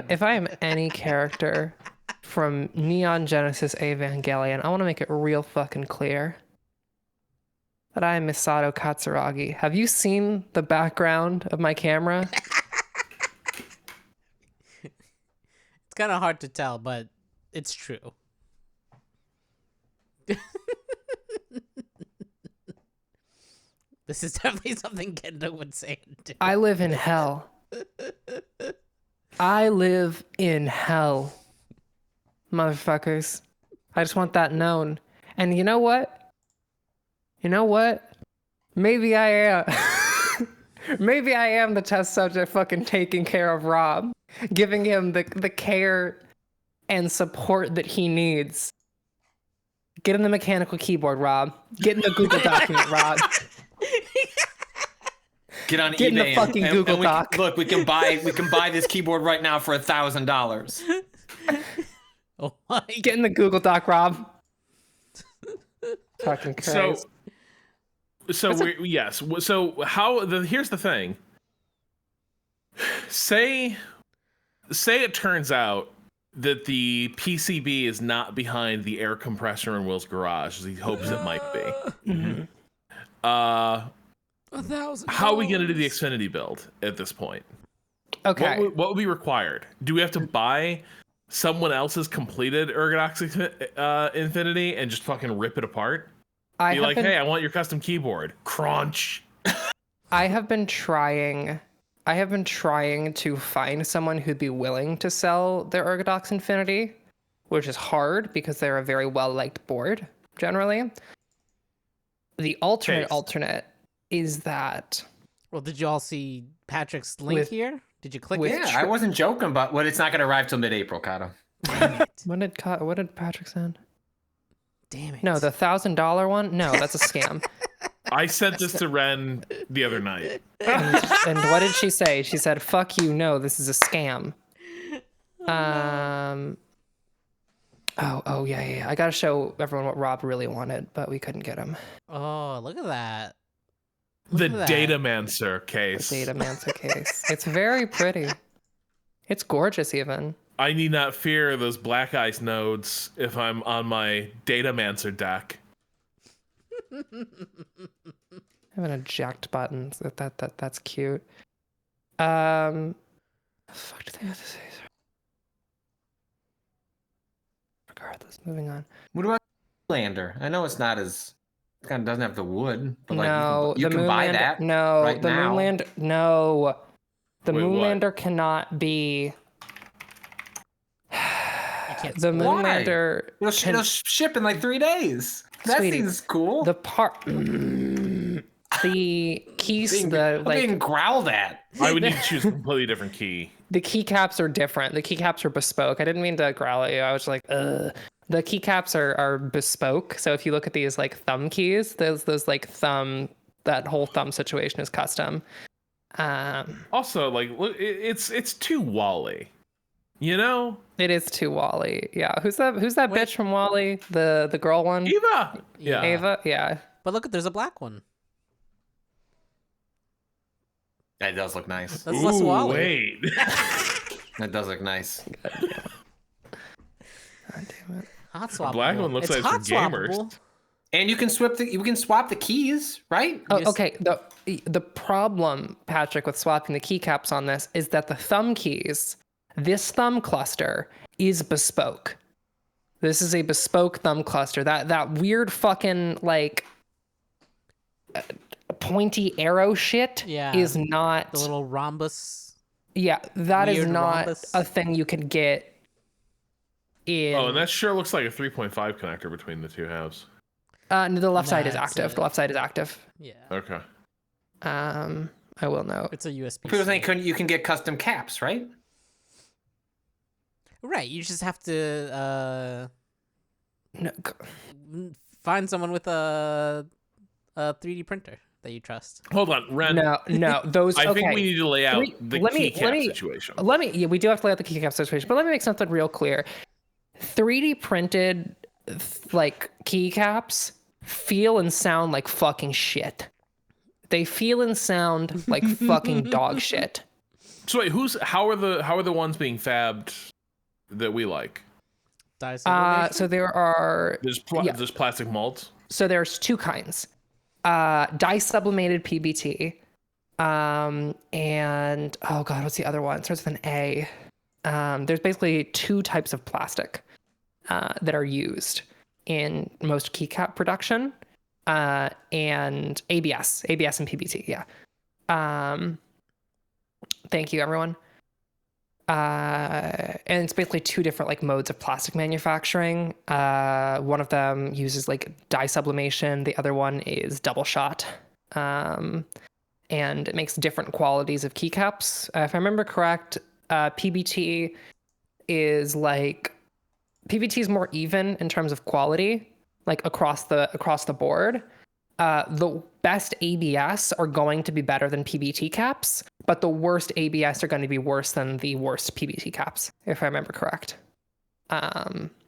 If I am any character from Neon Genesis Evangelion, I want to make it real fucking clear that I am Misato Katsuragi. Have you seen the background of my camera? It's kind of hard to tell, but it's true. This is definitely something Gendo would say. I live in hell. I live in hell, motherfuckers. I just want that known. And you know what? Maybe I am. Maybe I am the test subject fucking taking care of Rob, giving him the care and support that he needs. Get in the mechanical keyboard, Rob. Get in the Google document, Rob. Get on Get eBay in the fucking Google Doc. Look, we can buy this keyboard right now for $1,000. Oh my! Get in the Google Doc, Rob. Fucking Christ. So here's the thing. Say it turns out that the PCB is not behind the air compressor in Will's garage as he hopes it might be. Mm-hmm. $1,000. How are we going to do the Xfinity build at this point? Okay. What would be required? Do we have to buy someone else's completed Ergodox Infinity and just fucking rip it apart? Hey, I want your custom keyboard. Crunch. I have been trying to find someone who'd be willing to sell their Ergodox Infinity, which is hard because they're a very well-liked board, generally. The alternate is that... Well, did you all see Patrick's link here? Did you click it? Yeah, I wasn't joking, but it's not going to arrive till mid-April, Kato. What did Patrick send? Damn it. No, the $1,000 one? No, that's a scam. I sent this to Ren the other night. And what did she say? She said, fuck you, no, this is a scam. Oh, yeah. I gotta show everyone what Rob really wanted, but we couldn't get him. Oh, look at that. The Datamancer case. The Datamancer case. It's very pretty. It's gorgeous, even. I need not fear those black ice nodes if I'm on my Datamancer deck. Having eject buttons. That's cute. Fuck do they have to say? Regardless, moving on. What about Lander? I know it's not as it kind of doesn't have the wood, but like No, you the can buy Moonlander. that. No, right the now. Moonlander. No, the Wait, what? Moonlander cannot be. can't The Why? Moonlander. It'll ship in like 3 days. That Sweetie, seems cool. The part. The keys, I'm being growled at. I would need to choose a completely different key. the keycaps are different. The keycaps are bespoke. I didn't mean to growl at you. I was like, ugh. The keycaps are bespoke. So if you look at these like thumb keys, those like thumb, that whole thumb situation is custom. Also, like, look, it's too Wally. You know, It is too Wally. Yeah. Who's that bitch from Wally? The girl one? Eva. Yeah. Ava? Yeah. But look, there's a black one. That does look nice. That's less Wally. Wait. That does look nice. God damn it. Hot swappable. black one looks it's like it's hot for gamers. swappable. And you can swap the keys, right? Oh, Just- okay. The problem, Patrick, with swapping the keycaps on this is that the thumb keys, this thumb cluster is bespoke. This is a bespoke thumb cluster. That weird fucking like pointy arrow shit Yeah. is not. The little rhombus. Yeah, that is weird not rhombus. a thing you could get in. Oh, and that sure looks like a 3.5 connector between the two halves. No, the left side is That's active. it. The left side is active. Yeah. Okay. I will note. It's a USB. People think you can get custom caps, right? Right. You just have to No, find someone with a 3D printer that you trust. Hold on, Ren. no, those. I okay. think we need to lay out the let me- keycap situation. Yeah, we do have to lay out the keycap situation, but let me make something real clear. 3D printed like keycaps feel and sound like fucking shit. They feel and sound like fucking dog shit. So wait, how are the ones being fabbed that we like? So there are There's plastic molds. so there's two kinds. Dye sublimated PBT. And oh god, what's the other one? It starts with an A. There's basically two types of plastic that are used in most keycap production. And ABS and PBT, yeah. Thank you, everyone. And it's basically two different like modes of plastic manufacturing. One of them uses like dye sublimation. The other one is double shot. And it makes different qualities of keycaps. If I remember correct, PBT is more even in terms of quality, like across the board. The best ABS are going to be better than PBT caps, but the worst ABS are going to be worse than the worst PBT caps, if I remember correct.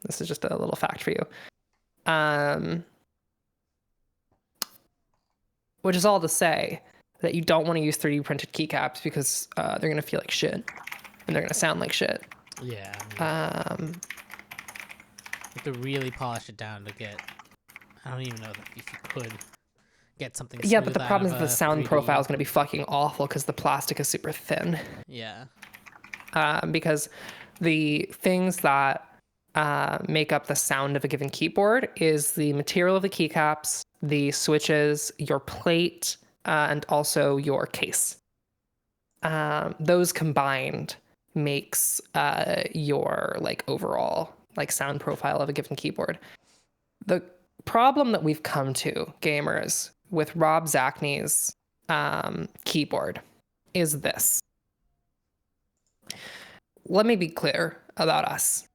This is just a little fact for you. Which is all to say that you don't want to use 3D printed keycaps because they're going to feel like shit and they're going to sound like shit. Yeah. You have to really polish it down to get. I don't even know if you could get something. Yeah, but smooth the out problem is of the a sound 3D. profile is going to be fucking awful because the plastic is super thin. Yeah. Because the things that make up the sound of a given keyboard is the material of the keycaps, the switches, your plate, and also your case. Those combined makes your like overall like sound profile of a given keyboard. The problem that we've come to, gamers, with Rob Zachney's keyboard is this. Let me be clear about us.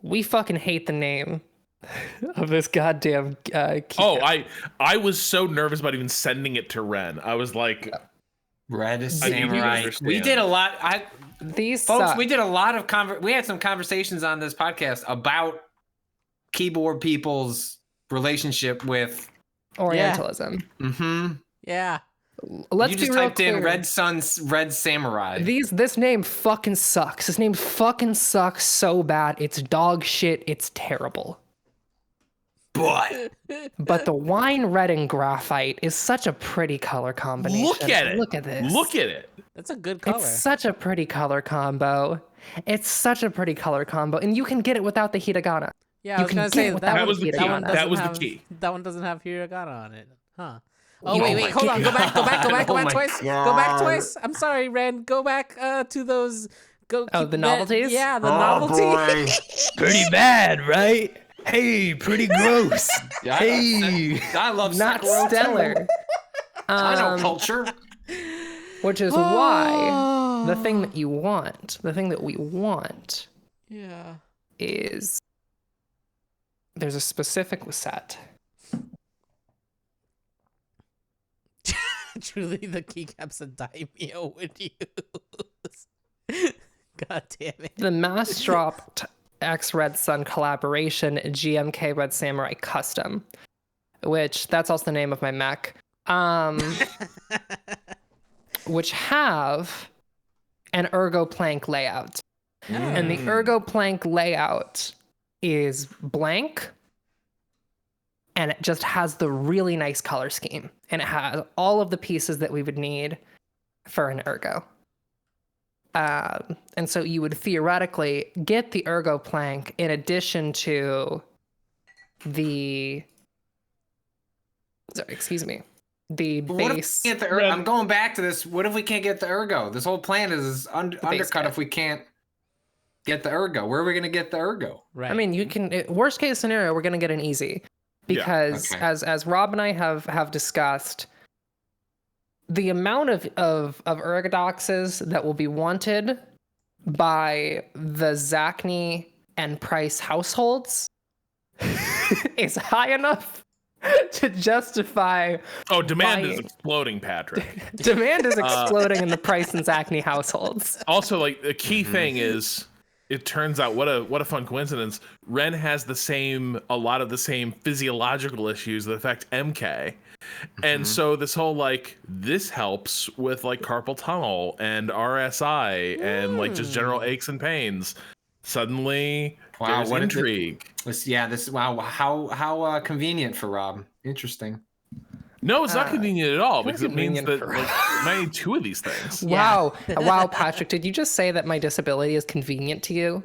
We fucking hate the name of this goddamn keyboard. Oh, I was so nervous about even sending it to Ren. I was like, Red is I need you to samurai. understand. We did a lot. These Folks, suck. we did a lot of we had some conversations on this podcast about keyboard people's relationship with. Orientalism. Yeah. Let's You be just real typed clear. in Red Sun's Red Samurai. This name fucking sucks. This name fucking sucks so bad. It's dog shit. It's terrible. But the wine red and graphite is such a pretty color combination. Look at it. Look at this. Look at it. That's a good color. It's such a pretty color combo. It's such a pretty color combo, and you can get it without the hiragana. Yeah, I You was can gonna get say it without That was the key. one That doesn't was the have- key. That one doesn't have hiragana on it, huh? Oh You wait, know, wait, hold on. Go back Oh my twice. Go back God. twice. I'm sorry, Ren. Go back to those. Go. Oh, keep the that- novelties? Yeah, the Oh, novelty. boy. Pretty bad, right? Hey, pretty gross. Yeah, Hey. I love Not Sekiro, too. stellar. I know culture. Which is why the thing that you want, the thing that we want, Yeah. is there's a specific set. Truly, the keycaps a daimyo would use. God damn it. The mass dropped X Red Sun collaboration GMK Red Samurai Custom, which that's also the name of my mech. Which have an ergo plank layout. And the ergo plank layout is blank, and it just has the really nice color scheme, and it has all of the pieces that we would need for an ergo. And so you would theoretically get the ergo plank in addition to the the What if base. we can't get the I'm going back to this. What if we can't get the ergo? This whole plan is undercut kit. if we can't get the ergo. Where are we going to get the ergo? Right. I mean, you can. Worst case scenario, we're gonna get an easy, because okay. as Rob and I have discussed, the amount of ergodoxes that will be wanted by the Zacny and Price households is high enough to justify. Oh, demand is Buying. exploding, Patrick. Demand is exploding in the Price and Zacny households. Also, like the key thing is, it turns out what a fun coincidence. Ren has a lot of the same physiological issues that affect MK, and so this whole this helps with carpal tunnel and RSI and just general aches and pains. Suddenly, Wow, there's what a- intrigue. Wow, how convenient for Rob. Interesting. No, it's not convenient at all, because it means convenient that for- I need two of these things. Yeah. Wow, Patrick, did you just say that my disability is convenient to you?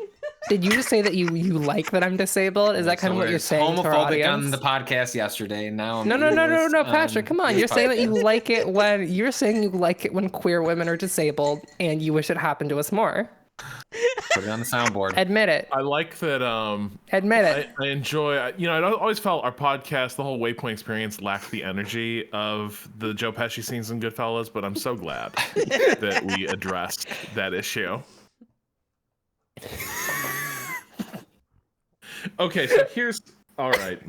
Did you just say that you like that I'm disabled? Is that kind of what you're saying to our homophobic audience? on the podcast yesterday, and now I'm No, Patrick, come on. this You're saying that you podcast. like it when queer women are disabled, and you wish it happened to us more. Put it on the soundboard. Admit it. I like that. Admit it. I enjoy. I always felt our podcast, the whole Waypoint experience, lacked the energy of the Joe Pesci scenes in Goodfellas. But I'm so glad that we addressed that issue. Okay, so here's all right.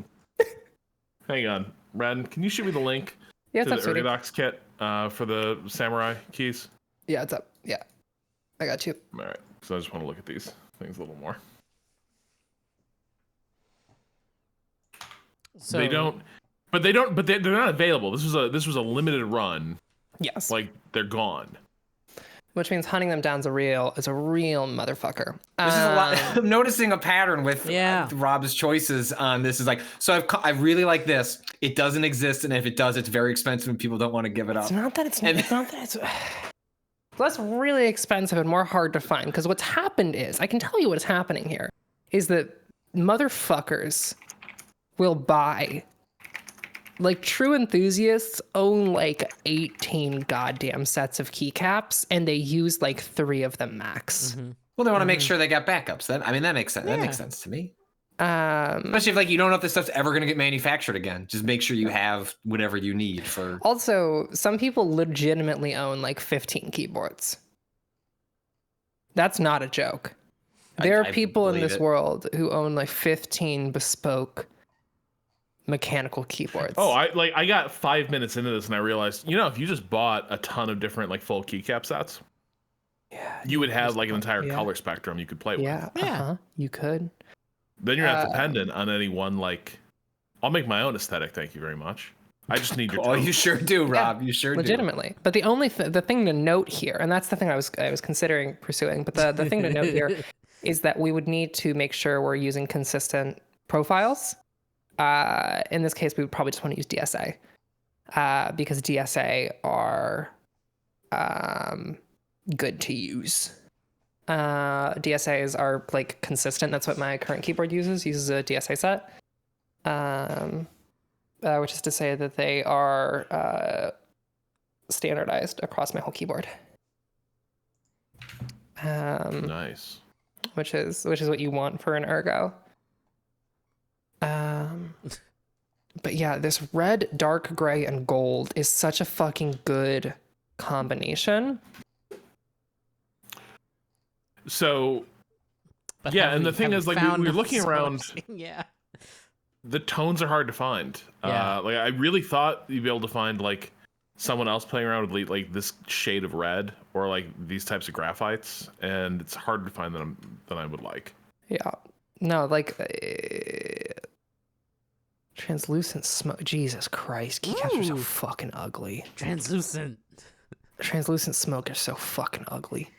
Hang on, Ren. Can you shoot me the link Yeah, to it's the up, sweetie. Ergodox kit for the samurai keys? Yeah, it's up. Yeah, I got you. All right. So I just want to look at these things a little more. So They're not available. This was a limited run. Yes. They're gone. Which means hunting them down is a real motherfucker. This is a lot. I'm noticing a pattern with Yeah. Rob's choices on this. Is I really like this. It doesn't exist, and if it does, it's very expensive, and people don't want to give it up. It's not that it's And- not that it's less really expensive and more hard to find. Because what's happened is, I can tell you what's happening here, is that motherfuckers will buy. True enthusiasts own 18 goddamn sets of keycaps, and they use 3 of them max. Well, they want to make sure they got backups. That makes sense. That makes sense to me. Especially if you don't know if this stuff's ever going to get manufactured again. Just make sure you have whatever you need for. Also, some people legitimately own 15 keyboards. That's not a joke. There are I people in believe this it. world who own 15 bespoke mechanical keyboards. Oh, I got 5 minutes into this and I realized, if you just bought a ton of different full keycap sets, you would have an entire color spectrum you could play with. Yeah. You could. Then you're not dependent on any one I'll make my own aesthetic, thank you very much. I just need your Oh, you toast. sure do, Rob. You sure do. Legitimately. But the only the thing to note here, and that's the thing I was considering pursuing, but the thing to note here is that we would need to make sure we're using consistent profiles. In this case, we would probably just want to use DSA because DSA are good to use. DSAs are like consistent. That's what my current keyboard uses a DSA set, which is to say that they are standardized across my whole keyboard. Nice. Which is what you want for an ergo. But yeah, this red, dark gray, and gold is such a fucking good combination. So, But yeah, have and we- the thing have is, like, found we were looking so around. much- Yeah. The tones are hard to find. Yeah. Like I really thought you'd be able to find like someone else playing around with like this shade of red or like these types of graphites, and it's harder to find than I would like. Yeah. No, like translucent smoke. Jesus Christ, keycaps are so Ooh. fucking ugly. Translucent. Translucent smoke is so fucking ugly.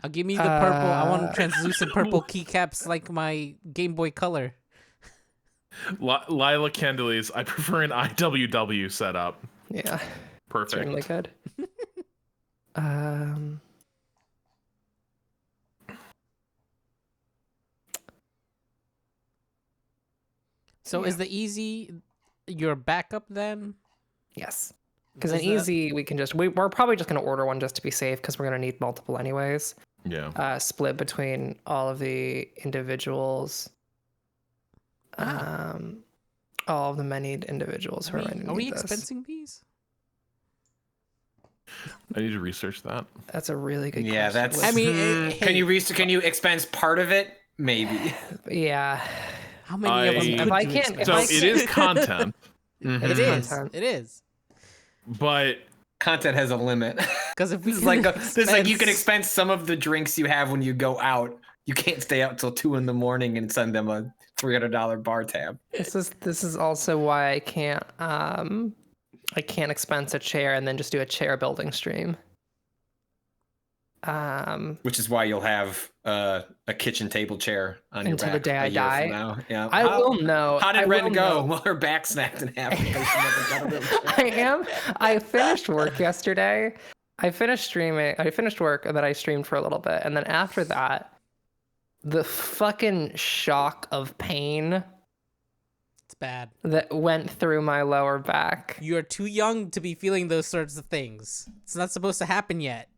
I'll give me the purple. I want translucent purple keycaps like my Game Boy Color. Lila Candelis, I prefer an IWW setup. Yeah, Perfect. certainly good. So is the easy your backup then? Yes. Because an Does that- easy, we can just we're probably just gonna order one just to be safe because we're gonna need multiple anyways. Yeah. Split between all of the individuals. All of the many individuals who are going to Are we need this. expensing these? I need to research that. That's a really good Yeah, question. that's. I mean, can you hey. can you expense part of it? Maybe. Yeah. How many of us I- could If I you can't- expend? if So I it is content, Mhm. It is. Content. It is. but Content has a limit. Because if we This is can like this is like you can expense- expense some of the drinks you have when you go out. You can't stay out till 2 a.m. and send them a $300 bar tab. This is also why I can't expense a chair and then just do a chair building stream. Which is why you'll have a kitchen table chair on your Until back the day a I year die. from now. Yeah. I will know. How did I Ren will go? know. Well, her back snapped in half. Because she never got a wheelchair. I finished work yesterday. I finished work and then I streamed for a little bit. And then after that, the fucking shock of pain It's bad. that went through my lower back. You are too young to be feeling those sorts of things. It's not supposed to happen yet.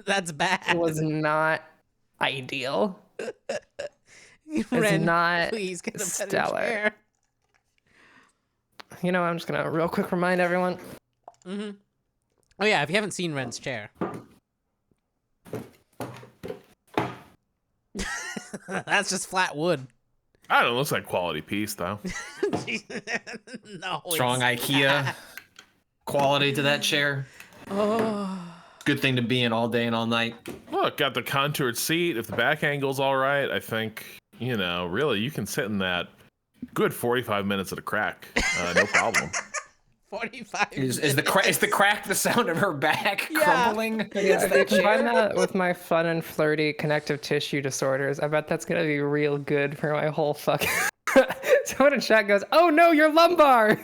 That's bad. Was not ideal. Ren, not please get a better stellar. chair. You know, I'm just gonna real quick remind everyone. Mm-hmm. Oh yeah, if you haven't seen Ren's chair. That's just flat wood. I don't know. It looks like quality piece though. No. Strong it's- IKEA quality to that chair. Oh. Good thing to be in all day and all night. Look, got the contoured seat. If the back angle's all right, I think really you can sit in that good 45 minutes at a crack, no problem. 45. Is the crack the sound of her back Yeah. crumbling? Yeah, if you combine that with my fun and flirty connective tissue disorders, I bet that's gonna be real good for my whole fucking. Someone in chat goes, "Oh no, your lumbar."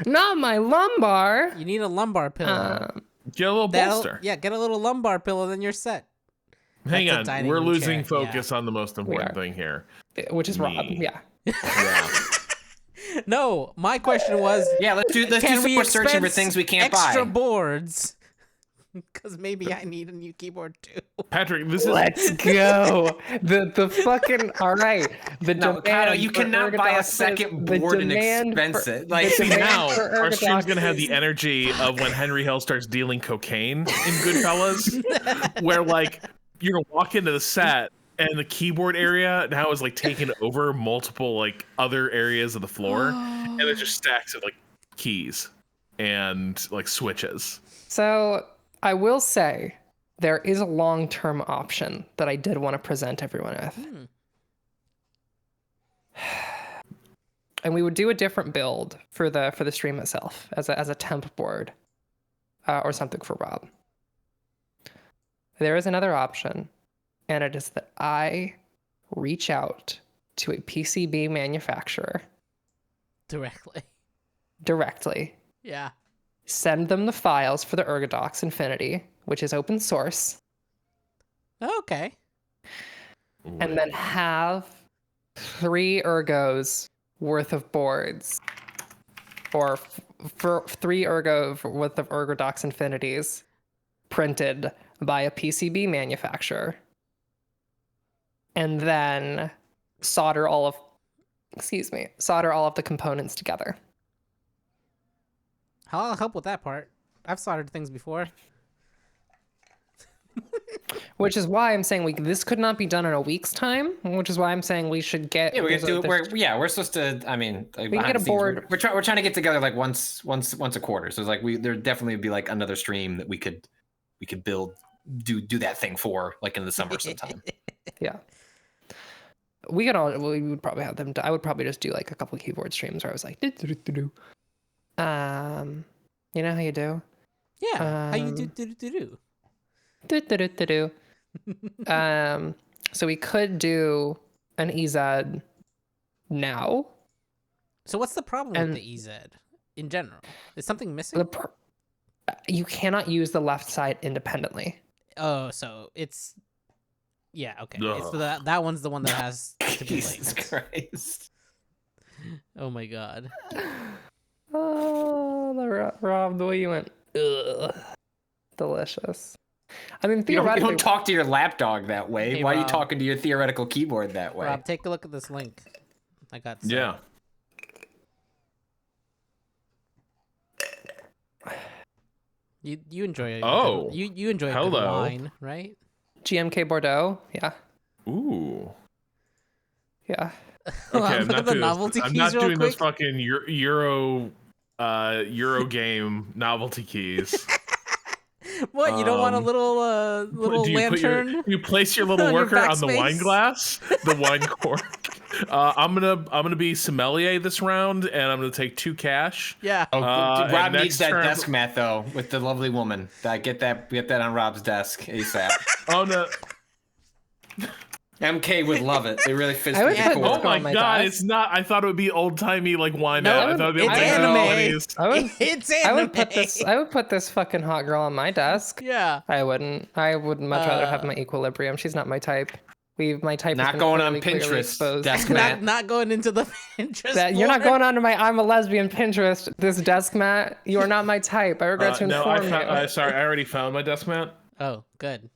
Not my lumbar. You need a lumbar pillow. Get a little bolster. Yeah, get a little lumbar pillow, then you're set. Hang That's a on, dining we're room losing chair, yeah. focus on the most important are. thing here. Which is Rob. Me. Yeah. Yeah. No, my question was, Yeah, let's do can some we more searching for expense things we can't extra buy. boards? Because maybe I need a new keyboard too. Patrick, this is Let's go. The fucking all right. The No, demand Kyle, you for cannot buy a ergodoxis- second the board and demand expense for- it. Like, the see demand now for our stream's gonna have the ergodoxis- energy of when Henry Hill starts dealing cocaine in Goodfellas, where like you're gonna walk into the set and the keyboard area now is like taking over multiple like other areas of the floor, and there's just stacks of like keys and like switches. So I will say there is a long-term option that I did want to present everyone with. And we would do a different build for the stream itself as a temp board or something for Rob. There is another option, and it is that I reach out to a PCB manufacturer directly. Yeah. Send them the files for the Ergodox Infinity, which is open source, Okay. and then have 3 Ergos worth of boards, or for 3 Ergo worth of Ergodox Infinities printed by a PCB manufacturer, and then solder all of the components together. I'll help with that part. I've soldered things before. Which is why I'm saying this could not be done in a week's time. Which is why I'm saying we should get. Yeah, we're gonna do. We're supposed to. I mean, like, we can get a board. We're trying to get together like once a quarter. So it's like there definitely be like another stream that we could build, do that thing for like in the summer sometime. Yeah. We would probably have them. I would probably just do like a couple of keyboard streams where I was like, you know how you do. Yeah. How you do. So we could do an EZ now. So what's the problem with the EZ in general? Is something missing? You cannot use the left side independently. Oh, so it's okay. So that one's the one that has to be Jesus Christ. Oh my god. Oh, Rob, the way you went. Ugh. Delicious. I mean, you don't talk to your lapdog that way. Hey, Why Rob. are you talking to your theoretical keyboard that way? Rob, take a look at this link. I got some. Yeah. You enjoy it. Oh. You enjoy Hello. good wine, right? GMK Bordeaux. Yeah. Ooh. Yeah. Okay, Look at the novelty I'm keys not real doing quick. those fucking Euro game novelty keys. What? You don't want a little Do you lantern? you place your little on your worker on the backspace? wine glass, the wine cork. I'm gonna be sommelier this round, and I'm gonna take 2 cash. Yeah. Oh, and Rob next needs that turn- desk mat though, with the lovely woman. Get that on Rob's desk ASAP. Oh no! MK would love it. It really fits I would me put cool. Oh my on my god! desk. It's not. I thought it would be old timey like wine. No, I thought it'd be it's like anime. 1920s. I would. It's I anime. would put this. I would put this fucking hot girl on my desk. Yeah. I wouldn't. I would much rather have my equilibrium. She's not my type. My type. Not has been going on clearly Pinterest. exposed. Desk mat. Not going into the Pinterest. You're not board. going on to my I'm a lesbian Pinterest. This desk mat. You are not my type. I regret to No, inform you. sorry. I already found my desk mat. Oh, good.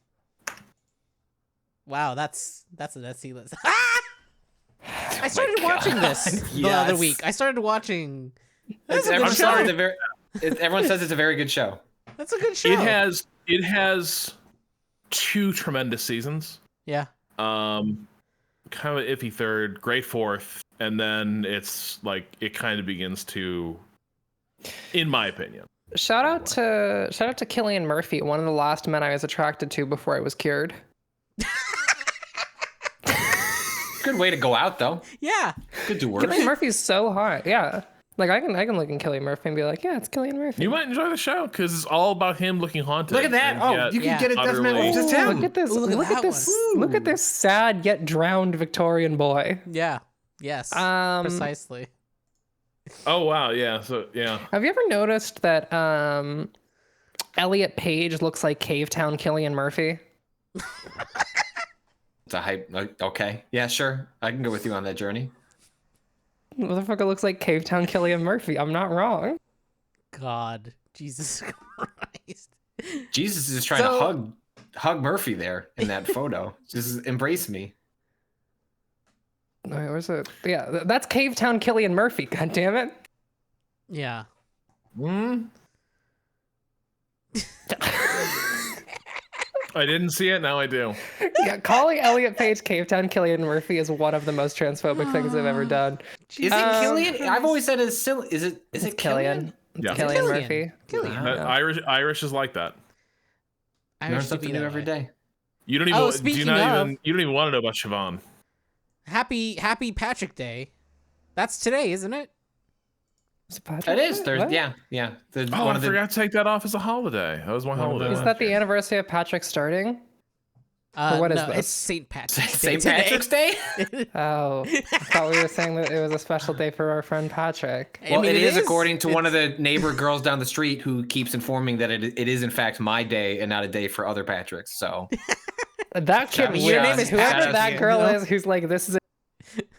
Wow, that's a sea list. I started watching this the other Yes. week. I started watching. That's a Everyone good says show. everyone says it's a very good show. That's a good show. It has 2 tremendous seasons. Yeah. Kind of an iffy third, great fourth, and then it's like it kind of begins to, in my opinion. Shout out to Killian Murphy, one of the last men I was attracted to before I was cured. Good way to go out though. Yeah. Could do worse. Killian Murphy's so hot. Yeah. Like I can look at Killian Murphy and be like, yeah, it's Killian Murphy. You might enjoy the show because it's all about him looking haunted. Look at that! and Oh, yet you can get a desk mat utterly- with just him. Look at this! Ooh, look at that one. Look at this sad yet drowned Victorian boy. Yeah. Yes. Precisely. Oh wow, yeah. So yeah. Have you ever noticed that Elliot Page looks like Cavetown Killian Murphy? It's a hype. Okay, yeah, sure. I can go with you on that journey. Motherfucker looks like Cavetown Killian Murphy. I'm not wrong. God. Jesus Christ. Jesus is just trying to hug Murphy there in that photo. Just embrace me. Wait, where's it? Yeah, that's Cavetown Killian Murphy. God damn it! Yeah. I didn't see it. Now I do. Yeah, calling Elliot Page Cavetown Killian Murphy is one of the most transphobic things I've ever done. Is it Killian? I've always said it's silly. Is it Killian? Killian? It's Yeah. Killian Killian. Murphy. Killian. Irish is like that. I Learn wish to something be new that every way. day. You don't even. Oh, do speaking you not of- even. You don't even want to know about Siobhan. Happy Patrick Day. That's today, isn't it? It is Thursday. What? Yeah. Oh, One I of the forgot to take that off as a holiday. That was my holiday. Is that the anniversary of Patrick starting? What is no, this? it's St. Patrick's Day St. Patrick's Day? Oh, I thought we were saying that it was a special day for our friend Patrick. Well, it is according to one of It's- the neighbor girls down the street who keeps informing that it is in fact my day and not a day for other Patricks. So That kid, Shout- your name shout- is whoever shout- that you girl know? is, who's like, this is a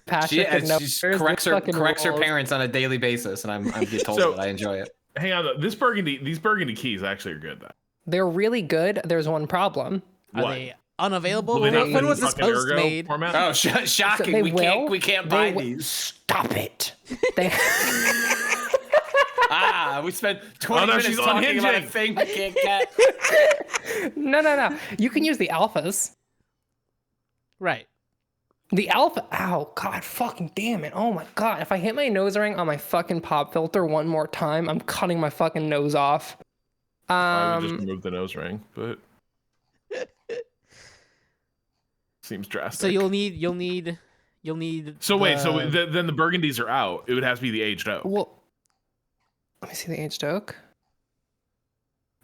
Patrick. and no, she there's corrects this her fucking corrects her rules. parents on a daily basis, and I get told So- that I enjoy it. Hang on, these burgundy keys actually are good though. They're really good. There's one problem. Are What? they unavailable? Will they not When be was this fucking post ergo made? format? Oh, shocking! They We can't buy will- these. Stop it. They, We spent 20 Oh, no, minutes she's talking about a unhinging. thing we can't get. no. You can use the alphas. Right. The alpha. Ow, God, fucking damn it. Oh my God. If I hit my nose ring on my fucking pop filter one more time, I'm cutting my fucking nose off. I would just remove the nose ring, but seems drastic. So you'll need. So wait, so the- then the burgundies are out. It would have to be the aged oak. Well, let me see the aged oak.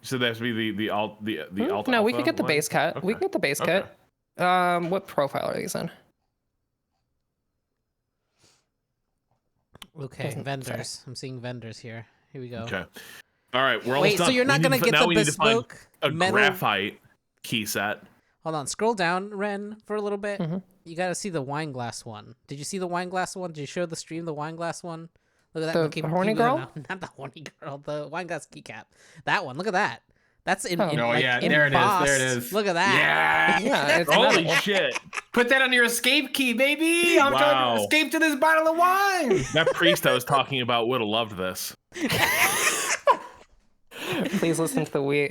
So that has to be the alt No, we alpha could get the one? base cut. We Okay. can get the base Okay. cut. What profile are these in? Okay, Doesn't say. vendors. I'm seeing vendors here. Here we go. Okay. All right, we're Wait, almost done. so you're not We gonna need to- get now the we need to find bespoke a metal? graphite key set. Hold on, scroll down, Ren, for a little bit. Mhm. You gotta see the wine glass one. Did you see the wine glass one? Did you show the stream the wine glass one? Look at that. The Look, keep- horny keep going girl? now. Not the horny girl. The wine glass keycap. That one. Look at that. That's in. Oh. in Oh, like, yeah, there it is, there it embossed. is. Look at that. Yeah. Yeah, it's Holy metal. shit! Put that on your escape key, baby. I'm trying Wow. to escape to this bottle of wine. That priest I was talking about would have loved this. Please listen to the We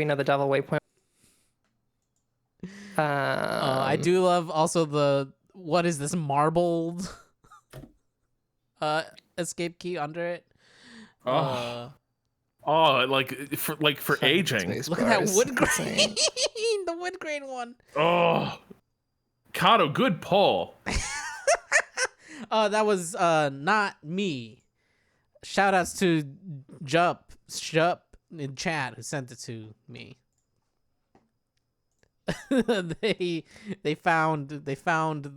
Know the Devil Waypoint. I do love also the what is this marbled escape key under it. Oh, like for aging. Look at that bars. wood Insane. grain. The wood grain one. Oh, Kato, good pull. That was not me. Shout outs to Jup in chat who sent it to me. they found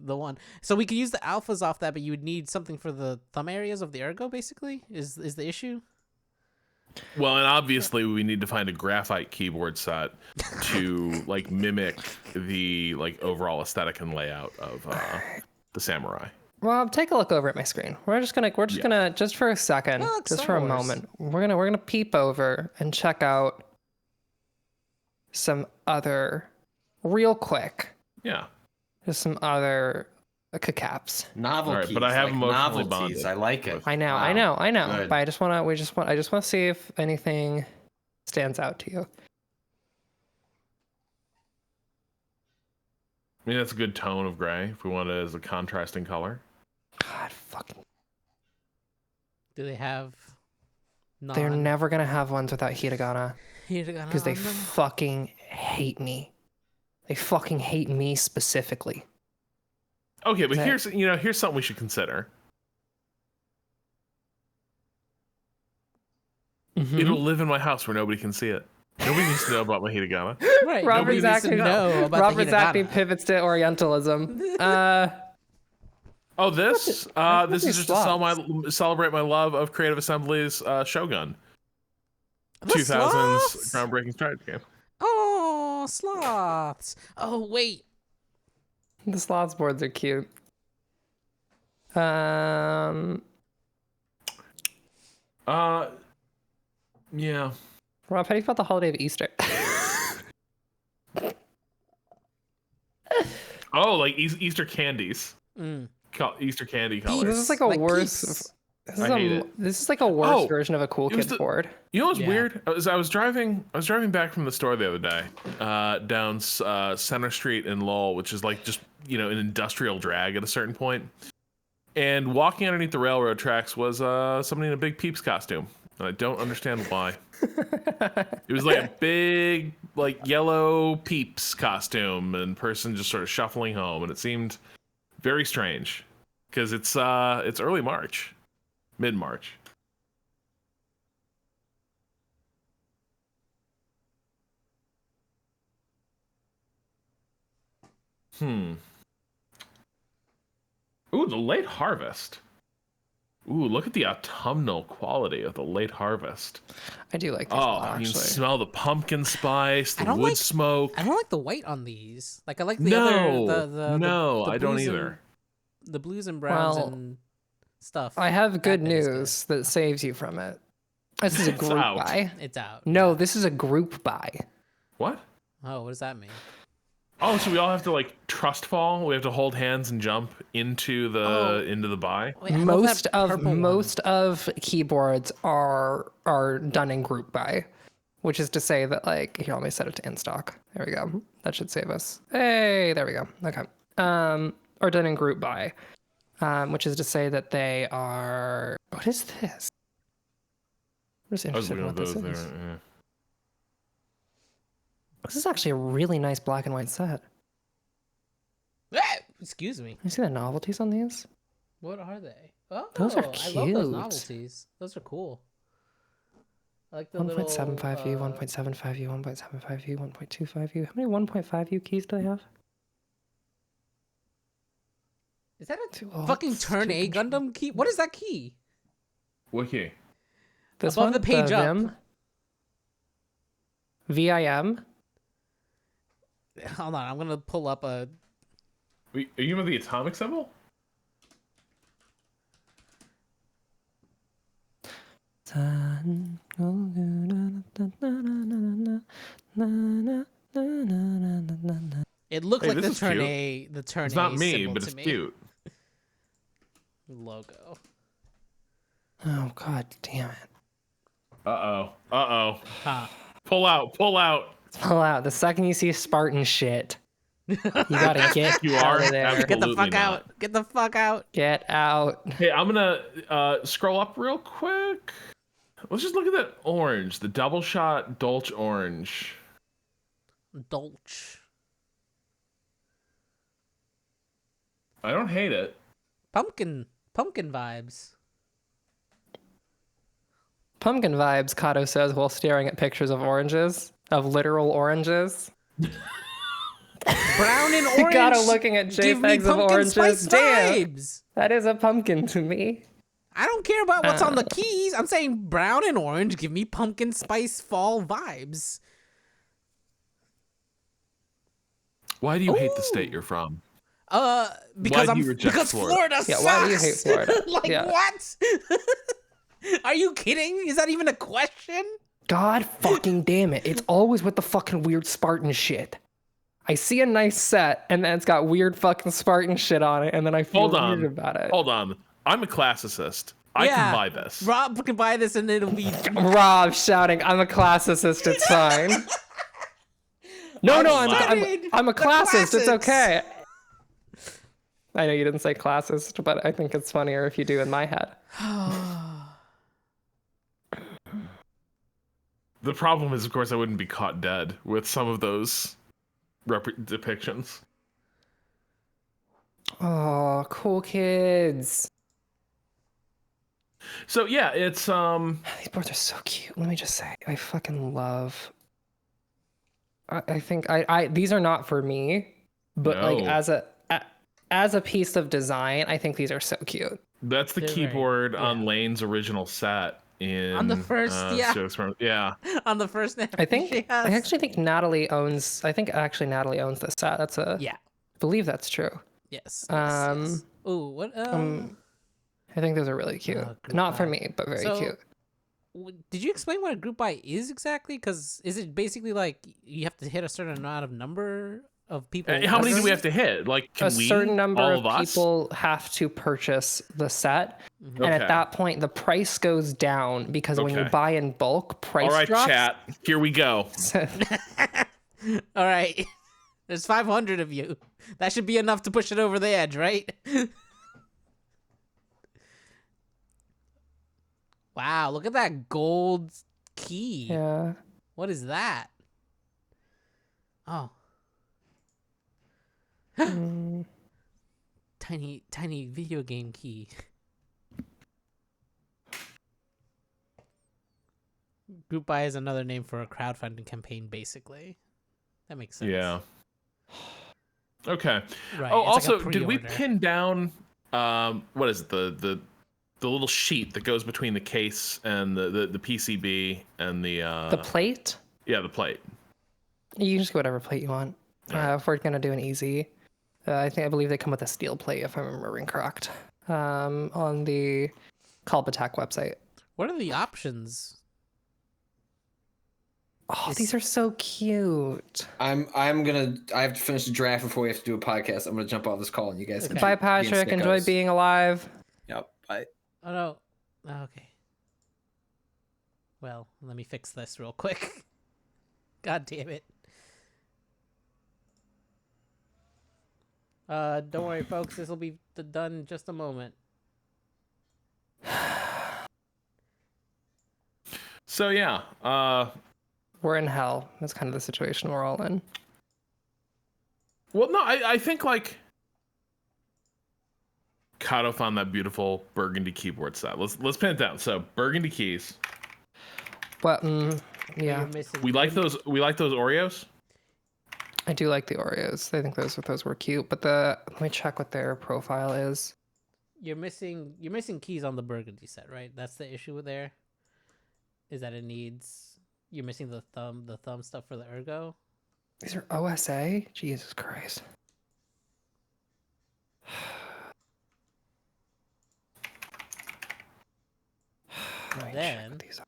the one. So we could use the alphas off that, but you would need something for the thumb areas of the ergo, basically, is the issue. Well, and obviously we need to find a graphite keyboard set to like mimic the like overall aesthetic and layout of the samurai. Rob, take a look over at my screen. We're just gonna just for a second, Oh, it's just Star for a Wars. moment. We're gonna peep over and check out some other real quick. Yeah. Just some other keycaps. Novelties. All right, but I have like emotionally novelties. bonded. I like it. I know, Wow. I know. Good. But I just wanna see if anything stands out to you. I mean, that's a good tone of gray if we want it as a contrasting color. God fucking Do they have they're never gonna have ones without Hiragana. Because they on them? fucking hate me. They fucking hate me specifically. Okay, but That- here's something we should consider. Mm-hmm. It'll live in my house where nobody can see it. Nobody needs to know about my hiragana. Right. Robert's Nobody needs to acting- know about Robert the Zachney hiragana. pivots to Orientalism. Oh, this these is just slots? to celebrate my love of Creative Assembly's Shogun, The 2000s sloths? groundbreaking strategy game. Oh, sloths. Oh, wait. The slots boards are cute. Yeah. Rob, how do you feel about the holiday of Easter? Oh, like Easter candies. Mm. Easter candy Peeps. colors. This is like a Like worse. peeps. I hate it. This is like a worse Oh, version of a cool it was kids the- board. You know what's Yeah. weird? I was driving back from the store the other day, down Center Street in Lowell, which is like just an industrial drag at a certain point. And walking underneath the railroad tracks was somebody in a big Peeps costume. And I don't understand why. It was like a big like yellow Peeps costume and person just sort of shuffling home, and it seemed very strange because it's early March, mid-March. Ooh, the late harvest. Ooh, look at the autumnal quality of the late harvest. I do like these a lot, Oh, you actually. can smell the pumpkin spice, the don't wood like- smoke. I don't like the white on these. Like I like the No, other the I don't blues either. the blues and browns Well, and stuff. I have good That bit is news that saves you from it. This is a It's group out. buy. It's out. No, yeah. this is a group buy. What? Oh, what does that mean? Oh, so we all have to like trust fall. We have to hold hands and jump into the buy. Wait, I love that Most purple one. of keyboards are done in group buy, which is to say that like here, let me set it to in stock. There we go. That should save us. Hey, there we go. Okay. Are done in group buy, which is to say that they are. What is this? I'm just I was interested in looking what at this those is. there. Yeah. This is actually a really nice black and white set. Excuse me. You see the novelties on these? What are they? Oh, Those are I love those cute. novelties. Those are cool. I like the 1.75U, 1.75U, 1.75U, 1.25U. How many 1.5U keys do they have? Is that a Two alts, fucking turn two A control- Gundam key? What is that key? Wiki. This Above one, the page up. VIM. Hold on, I'm gonna pull up a. Wait, are you with the atomic symbol? It looked Hey, like this the is turn cute. A, the turn It's A not me, symbol but to it's me. cute. Logo. Oh god damn it. Uh oh. Huh. Pull out. Pull out. The second you see Spartan shit, you gotta get You out are? of there. Get the Absolutely fuck not. out. Get the fuck out. Get out. Hey, I'm gonna scroll up real quick. Let's just look at that orange, the double shot Dolce orange. Dolch. I don't hate it. Pumpkin vibes. Pumpkin vibes, Kato says while staring at pictures of oranges, of literal oranges. Brown and orange. Kato looking at Give me JPEGs of pumpkin oranges. spice Damn, vibes. that is a pumpkin to me. I don't care about what's on the keys. I'm saying brown and orange give me pumpkin spice fall vibes. Why do you hate the state you're from? Because Why do you reject because Florida? Florida Yeah, sucks. why do you hate Florida? Like Yeah. what? Are you kidding? Is that even a question? God fucking damn it. It's always with the fucking weird Spartan shit. I see a nice set, and then it's got weird fucking Spartan shit on it, and then I feel Hold on. weird about it. Hold on. I'm a classicist. I can buy this. Rob can buy this and it'll be Rob shouting, I'm a classicist, it's fine. No, I'm a classist, it's okay. I know you didn't say classist, but I think it's funnier if you do in my head. The problem is, of course, I wouldn't be caught dead with some of those depictions. Oh, cool kids. So yeah, it's These boards are so cute. Let me just say, I fucking love. I think I these are not for me, but like No. as a piece of design, I think these are so cute. that's the They're very- keyboard yeah. on Lane's original set in On the first- yeah. Studio Experiment. Yeah. on the first name. I actually think Natalie owns. I think actually Natalie owns this set. That's a. Yeah. I believe that's true. Yes. Um, Ooh, what? I think those are really cute. group Not for buy. me, but very So- cute. Did you explain what a group buy is exactly? Because is it basically like you have to hit a certain amount of number of people? How many do we ordering? have to hit? Like, can A we? certain number all of us? people have to purchase the set, and Okay. at that point, the price goes down because when you Okay. buy in bulk, price All right, drops. chat. Here we go. All right. There's 500 of you. That should be enough to push it over the edge, right? Wow, look at that gold key. Yeah. What is that? Oh. Mm. Tiny video game key. Group buy is another name for a crowdfunding campaign, basically. That makes sense. Yeah. Okay. Right. Oh, it's like a also, did we pre-order. pin down what is it, the little sheet that goes between the case and the PCB and The plate? yeah, the plate. You can just get whatever plate you want. Alright. If we're gonna do an easy, I believe they come with a steel plate, if I'm remembering correct. On the Kalb Attack website. What are the options? Oh, these are so cute. I have to finish the draft before we have to do a podcast. I'm gonna jump off this call and you guys. Okay. Bye, Patrick. Enjoy being alive. Yep. Bye. Oh no. Oh, okay. Well, let me fix this real quick. God damn it. Don't worry, folks. This will be done in just a moment. So yeah, We're in hell. That's kind of the situation we're all in. well, no, I think like Kato found that beautiful burgundy keyboard set. Let's pin it down. So burgundy keys. But You're yeah, missing. We like those. We like those Oreos. I do like the Oreos. I think those were cute. But let me check what their profile is. You're missing keys on the burgundy set, right? That's the issue there. Is that it needs. You're missing the thumb stuff for the ergo. These are OSA? Jesus Christ. Let me check Then what these are.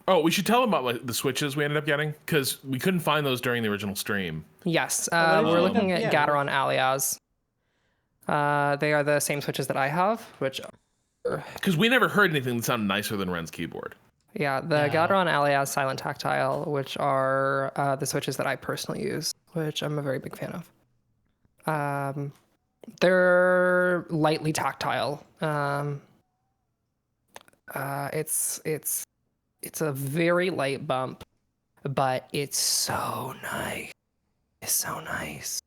Oh, we should tell them about like, the switches we ended up getting because we couldn't find those during the original stream. Yes, what did we're you looking end at up- yeah, Gateron Alias. They are the same switches that I have, which Because we never heard anything that sounded nicer than Ren's keyboard. yeah, the No. Gateron Alias Silent Tactile, which are the switches that I personally use, which I'm a very big fan of. They're lightly tactile. It's a very light bump, but it's so nice. It's so nice.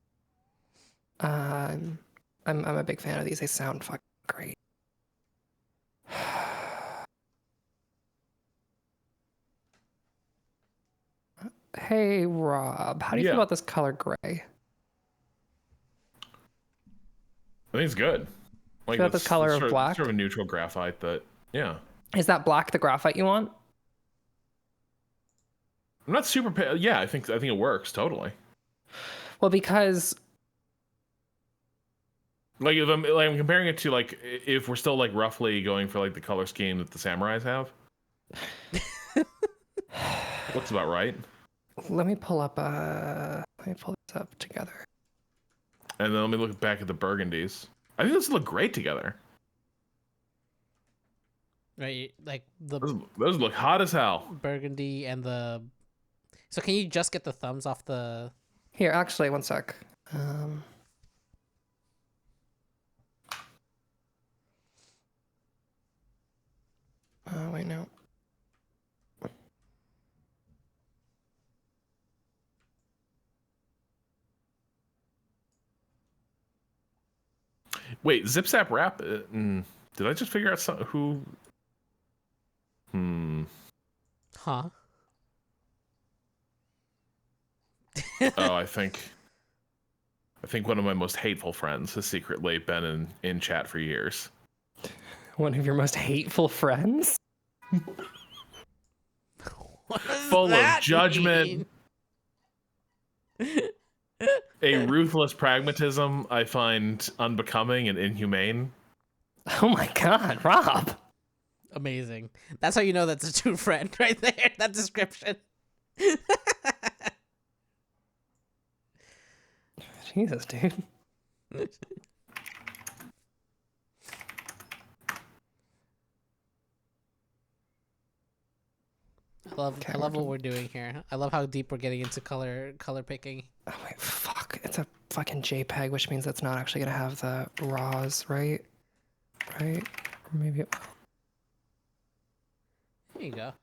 I'm a big fan of these. They sound fucking great. Hey Rob, how do you Yeah. feel about this color gray? I think it's good. Like Feel about this color of black? Sort of a neutral graphite that, yeah. Is that black the graphite you want? I'm not super. Yeah, I think it works totally. Well, because Like if I'm comparing it to like if we're still like roughly going for like the color scheme that the samurais have. Looks about right. let me pull this up together. And then let me look back at the burgundies. I think those look great together. right, like the Those look hot as hell. burgundy and the. So can you just get the thumbs off the? Here, actually, one sec. Wait, no. Wait, Zip Zap Rap? Did I just figure out who? Huh? Oh, I think one of my most hateful friends has secretly been in chat for years. One of your most hateful friends? What does Full of that judgment. mean? A ruthless pragmatism I find unbecoming and inhumane. Oh my god, Rob! Amazing. That's how you know that's a true friend, right there. That description. Jesus, dude. I love what we're doing here. I love how deep we're getting into color picking. Oh wait, fuck. It's a fucking JPEG, which means it's not actually gonna have the RAWs, right? Right? Or maybe it will. There you go.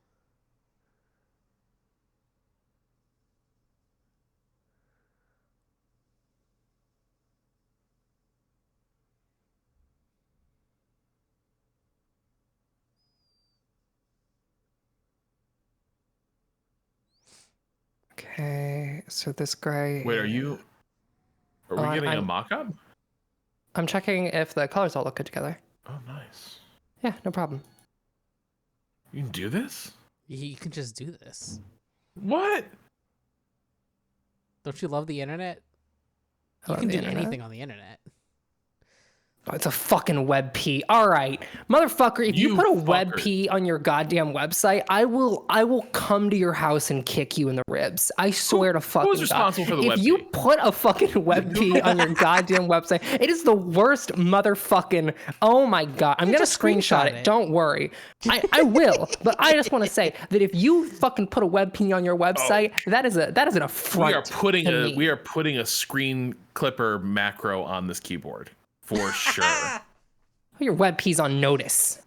so this guy. Wait, are we getting a mock-up? I'm checking if the colors all look good together. Oh, nice. Yeah, no problem. You can do this? You can just do this. What? Don't you love the internet? I You love can the do internet. anything on the internet. Oh, it's a fucking WebP. All right, motherfucker. If you You put a fucker. WebP on your goddamn website, I will come to your house and kick you in the ribs. I swear to fucking Who's responsible God. for the If you WebP? put a fucking WebP on your goddamn website, it is the worst motherfucking. Oh my God. I'm gonna just screenshot screenshot it. it. Don't worry. I will. But I just want to say that if you fucking put a WebP on your website, that is an affront. We are putting a screen clipper macro on this keyboard for sure. Put your WebP's on notice.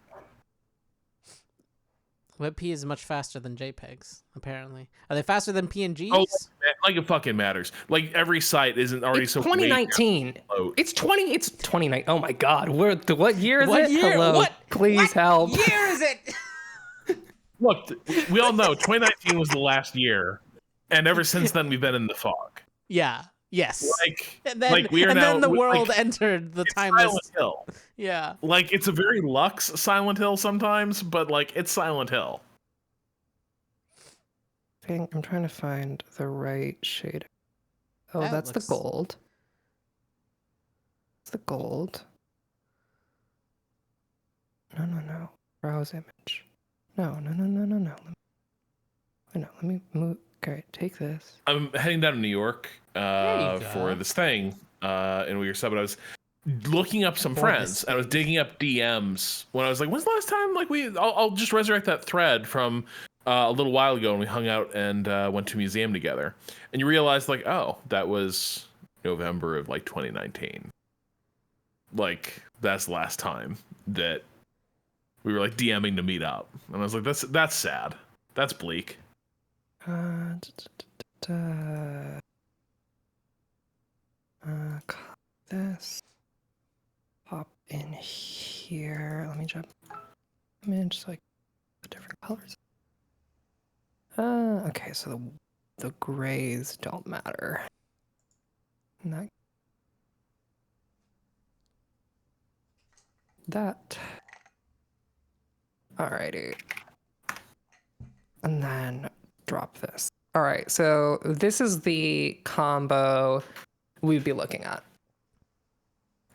WebP is much faster than JPEGs, apparently. Are they faster than PNGs? Oh, like it fucking matters. Like every site isn't already It's so 2019. load. It's 29. Oh my God. What year is What it? year? Hello. What? Please What help. year is it? Look, we all know 2019 was the last year, and ever since then we've been in the fog. Yeah. Yes. Like, and then, like we are and now. then the world like, entered the it's timeless. Silent Hill. Yeah. Like it's a very luxe Silent Hill sometimes, but like it's Silent Hill. I'm trying to find the right shade. Oh, That that's looks- the gold. It's the gold. No. Browse image. No. Let me move. Okay, take this. I'm heading down to New York There you for go. this thing in Weird Stuff, but I was looking up some For friends this and I was digging up DMs when I was like, when's the last time like I'll just resurrect that thread from a little while ago when we hung out and went to a museum together. And you realize like, oh, that was November of like 2019. Like that's the last time that we were like DMing to meet up. And I was like, that's sad. That's bleak. This. Pop in here. Let me jump. Image like the different colors. Okay, so the grays don't matter. That. Alrighty. And then drop this. All right, so this is the combo we'd be looking at.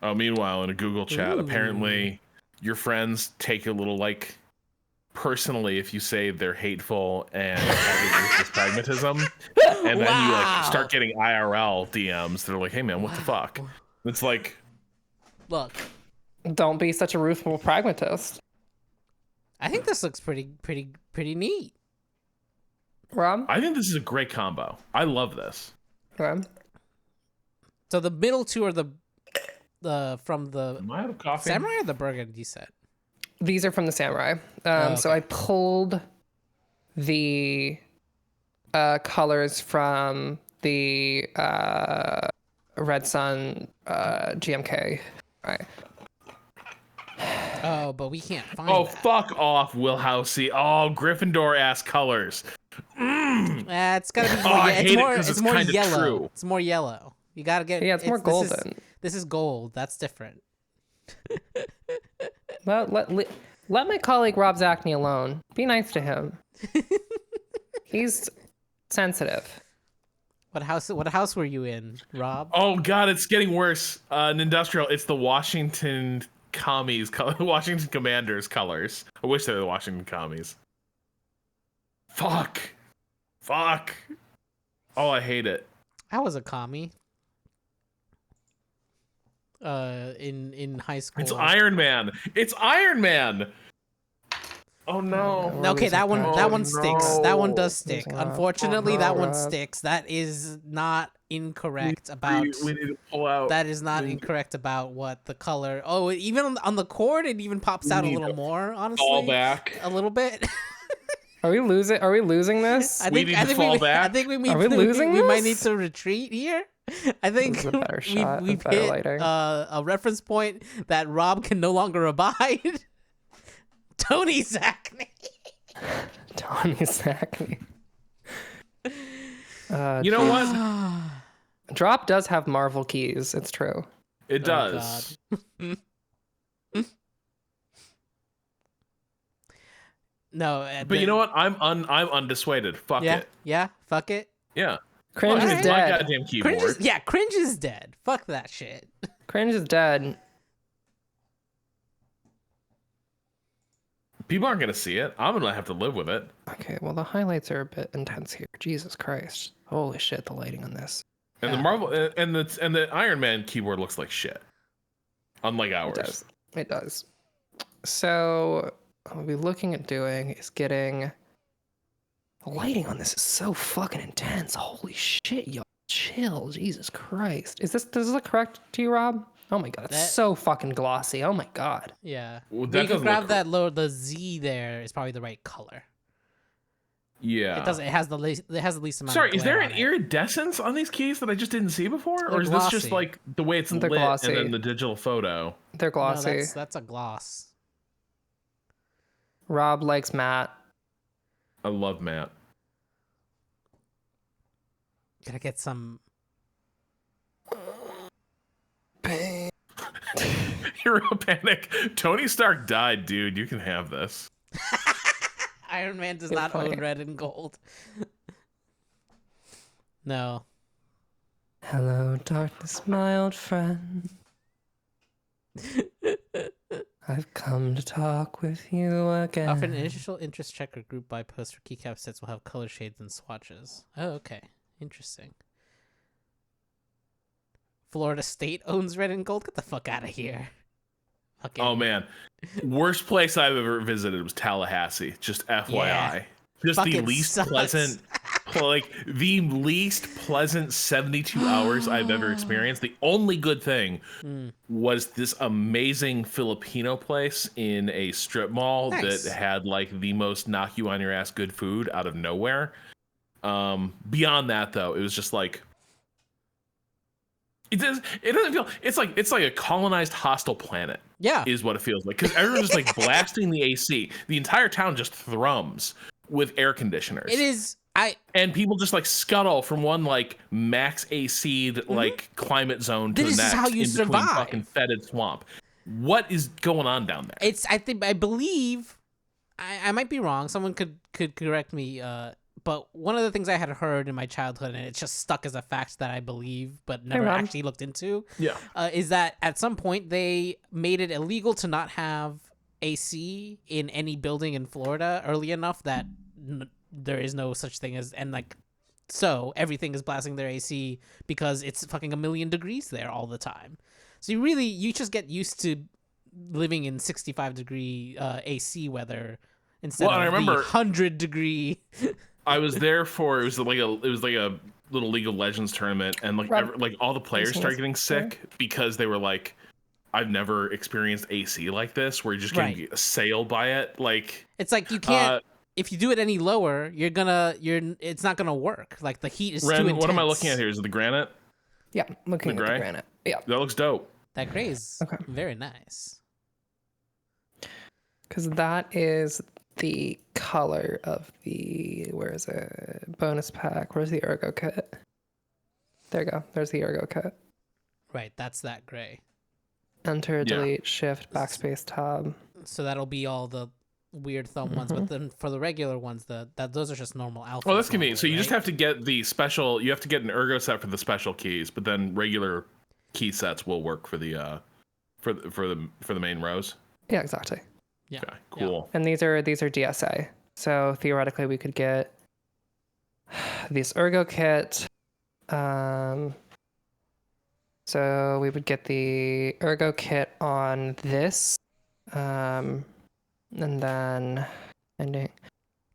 Oh, meanwhile, in a Google chat, Ooh. apparently your friends take a little like personally if you say they're hateful and have ruthless pragmatism, and then you like start getting IRL DMs. They're like, "Hey, man, what the fuck?" It's like, Look, Don't be such a ruthless pragmatist. I think this looks pretty neat. Rob? I think this is a great combo. I love this. Rob? So the middle two are the from the Am I out of coffee? samurai or the burgundy set? These are from the samurai. So I pulled the colors from the Red Sun GMK. Right. Oh, but we can't find Oh, that. fuck off, Wilhousey. Oh, Gryffindor ass colors. It's gotta be Oh, more. I It's hate it more. 'cause It's it's more kinda yellow. true. It's more yellow. You gotta get. Yeah, it's more golden. This is gold. That's different. Let my colleague Rob Zachney alone. Be nice to him. He's sensitive. What house were you in, Rob? Oh god, it's getting worse. An industrial. It's the Washington Commies, Washington Commanders colors. I wish they were the Washington Commies. Fuck. Oh, I hate it. I was a commie. In high school. It's Iron Man. Oh no. Okay, that one Oh, sticks. That one does no. stick. Losing out. Unfortunately, Oh, that one Rob. sticks. That is not incorrect about. We need to pull out. That is not incorrect about what the color. Oh, even on the cord, it even pops out a need little to more. Honestly, fall back. a little bit. Are we losing this? I We think need I to think fall we back. I think we need Are we losing we might need this? to retreat here. I think This is a better shot, we've better hit lighting. a reference point that Rob can no longer abide. Tony Zachney. Tony Zachney. You know what? Drop does have Marvel keys. It's true. It does. No, But you know what? I'm undissuaded. Fuck yeah, it. yeah, fuck it. Yeah. Cringe Fuck is it, my dead. goddamn keyboard. Cringe is dead. Fuck that shit. Cringe is dead. People aren't gonna see it. I'm gonna have to live with it. Okay, well the highlights are a bit intense here. Jesus Christ. Holy shit, the lighting on this. And the Marvel and the Iron Man keyboard looks like shit. Unlike ours. It does. So what we'll be looking at doing is getting the lighting on this is so fucking intense. Holy shit, y'all. Chill. Jesus Christ. Does this look correct to you, Rob? Oh my god, it's so fucking glossy. Oh my god. Yeah. Well, But you can grab that the Z there is probably the right color. Yeah. It has the least amount Sorry, of is there glare an on it. iridescence on these keys that I just didn't see before? They're Or is this glossy. just like the way it's They're lit glossy. and then the digital photo? They're No, glossy. that's a gloss. Rob likes matte. I love Matt. Gotta get some. Hero panic. Tony Stark died, dude. You can have this. Iron Man does Good not point. own red and gold. No. Hello, darkness, my old friend. I've come to talk with you again. Offer an initial interest check or group buy poster keycap sets will have color shades and swatches. Oh, okay. Interesting. Florida State owns red and gold? Get the fuck out of here. Fucking... Oh man. Worst place I've ever visited was Tallahassee. Just FYI. Yeah. Just the Fucking least sucks. pleasant like the least pleasant 72 hours I've ever experienced. The only good thing was this amazing Filipino place in a strip mall Nice. that had like the most knock you on your ass good food out of nowhere. Beyond that though, it was just like it doesn't feel it's like a colonized hostile planet. Yeah. Is what it feels like, because everyone's just like blasting the AC. The entire town just thrums with air conditioners. It is. And people just like scuttle from one like max AC'd like climate zone to This the is next how you in between survive. fucking fetid swamp. What is going on down there? I believe I might be wrong. Someone could correct me. But one of the things I had heard in my childhood, and it's just stuck as a fact that I believe, but never Rob. actually looked into, Yeah. is that at some point they made it illegal to not have AC in any building in Florida early enough that there is no such thing as, and like, so everything is blasting their AC because it's fucking 1,000,000 degrees there all the time. So you just get used to living in 65-degree AC weather instead Well, and I of remember- the 100-degree. I was there for it was like a little League of Legends tournament, and like Rob, like all the players seen started this getting before? sick because they were like, I've never experienced AC like this, where you're just getting assailed by it. Like It's like you can't. If you do it any lower, it's not gonna work. Like the heat is too Ren, intense. what am I looking at here? Is it the granite? Yeah, looking at the gray? granite. Yeah, That looks dope. That gray is Okay. very nice. because that is the color of the, where is it? Bonus pack. Where's the Ergo kit? There you go. There's the Ergo kit. Right, that's that gray. Enter, Yeah. delete, shift, backspace, tab. So that'll be all the weird thumb ones, but then for the regular ones, those are just normal alpha. Well, that's convenient. So you just have to get the special. You have to get an ergo set for the special keys, but then regular key sets will work for the for the main rows. Yeah, exactly. Yeah. Okay, cool. And these are DSA. So theoretically, we could get this Ergo kit. So we would get the Ergo kit on this, and then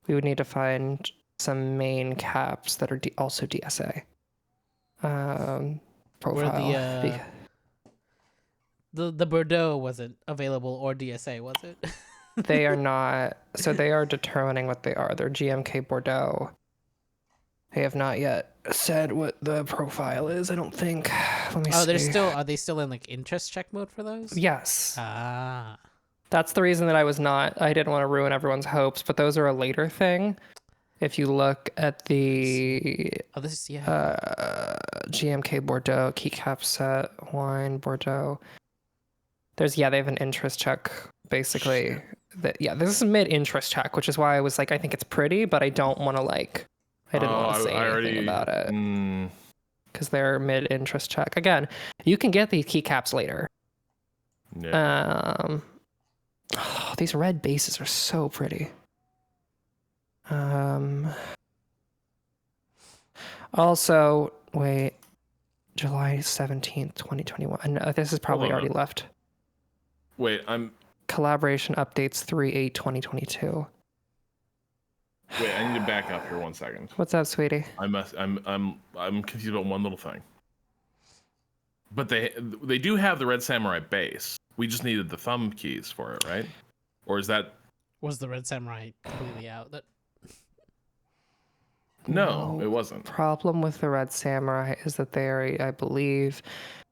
we would need to find some main caps that are also DSA. Profile. Where the Bordeaux wasn't available or DSA, was it? They are not. So they are determining what they are. They're GMK Bordeaux. They have not yet said what the profile is. I don't think. Let me see. Are they still in like interest check mode for those? Yes. Ah. That's the reason that I didn't want to ruin everyone's hopes, but those are a later thing. If you look at the Oh, this is GMK Bordeaux keycap set wine Bordeaux, they have an interest check basically. This is mid interest check, which is why I was like, I think it's pretty, but I don't want to like. I didn't want to say anything about it because they're mid interest check. Again, you can get these keycaps later. Yeah. These red bases are so pretty. Also, wait, July 17th, 2021. This is probably already left. Wait, Collaboration updates 3/8/2022. Wait, I need to back up here 1 second. What's up, sweetie? I'm confused about one little thing. But they do have the Red Samurai base. We just needed the thumb keys for it, right? Or is that... Was the Red Samurai completely out? No, it wasn't. Problem with the Red Samurai is that they are, I believe,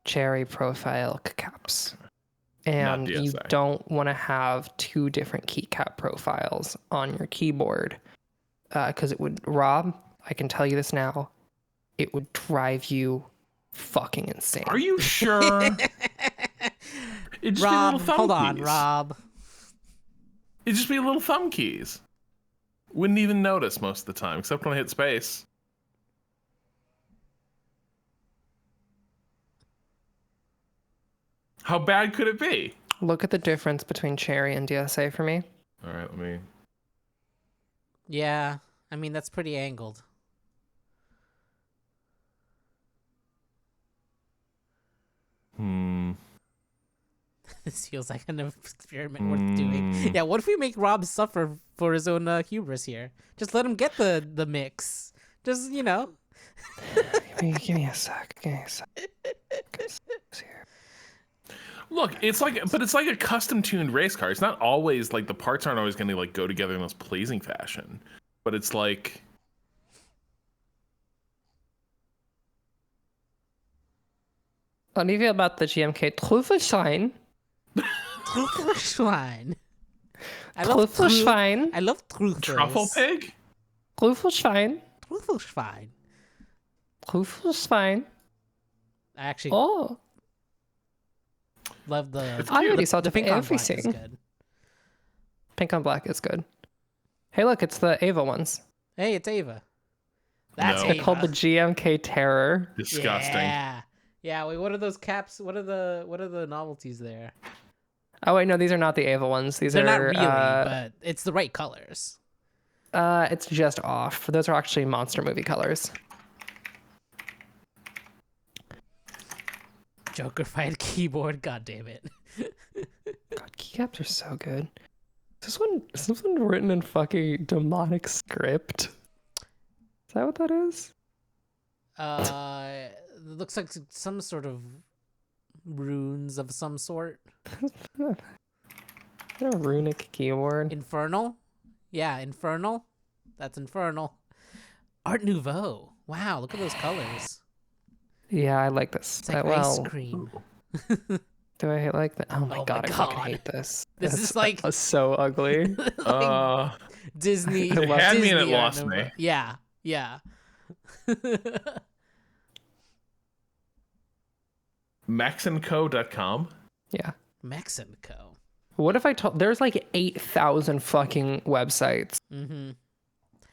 cherry profile keycaps. And you don't want to have two different keycap profiles on your keyboard. Because it would, Rob, I can tell you this now, it would drive you fucking insane. Are you sure? It'd just Rob, be little thumb hold on, keys. Rob. It'd just be little thumb keys. Wouldn't even notice most of the time, except when I hit space. How bad could it be? Look at the difference between cherry and DSA for me. All right, let me... Yeah, I mean, that's pretty angled. This feels like an experiment worth doing. Yeah, what if we make Rob suffer for his own hubris here? Just let him get the mix. Just, you know. Give me a sec. Look, it's like a custom tuned race car. It's not always like the parts aren't always going to like go together in this pleasing fashion, but it's like. How do you feel about the GMK Trüffelschwein? Trüffelschwein. Trüffelschwein. I love truffles. Truffle pig? Trüffelschwein. Trüffelschwein. Trüffelschwein. I actually love the. I already saw the pink on black is good. Pink on black is good. Hey, look, it's the Ava ones. Hey, it's Ava. That's No. Ava. They're called the GMK Terror. Disgusting. Yeah. Yeah. Wait, what are those caps? What are the novelties there? Oh wait, no, these are not the Ava ones. These They're are not really, but it's the right colors. It's just off. Those are actually monster movie colors. Joker-fied keyboard. God damn it. God, keycaps are so good. Is this one written in fucking demonic script? Is that what that is? It looks like some sort of runes of some sort. A runic keyboard. Infernal? Yeah, Infernal. That's Infernal. Art Nouveau. Wow, look at those colors. Yeah, I like this. It's like ice cream. Do I like that? Oh my god, I fucking hate this. This is like so ugly. like Disney. It had Disney me and it Art lost Nouveau. me. Yeah, yeah. Maxandco.com? Yeah. Mexico. What if I told there's like 8,000 fucking websites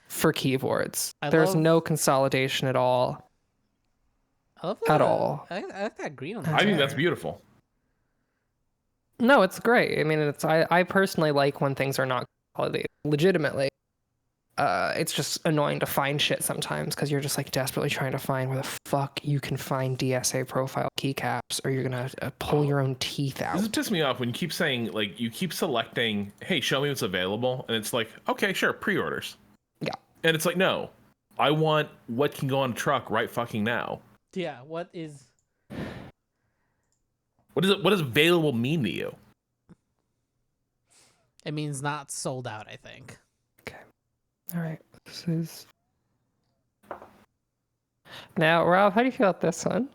for keyboards. There's no consolidation at all. I love at all. I like that green on the I think chair. that's beautiful. No, it's great. I mean, I personally like when things are not quality. Legitimately. It's just annoying to find shit sometimes because you're just like desperately trying to find where the fuck you can find DSA profile keycaps, or you're gonna pull your own teeth out. This pisses me off when you keep saying, like, you keep selecting, hey, show me what's available. And it's like, okay, sure, pre-orders. Yeah. And it's like, no, I want what can go on a truck right fucking now. Yeah, what does available mean to you? it means not sold out, I think. Okay. All right. This is. Now, Rob, how do you feel about this one?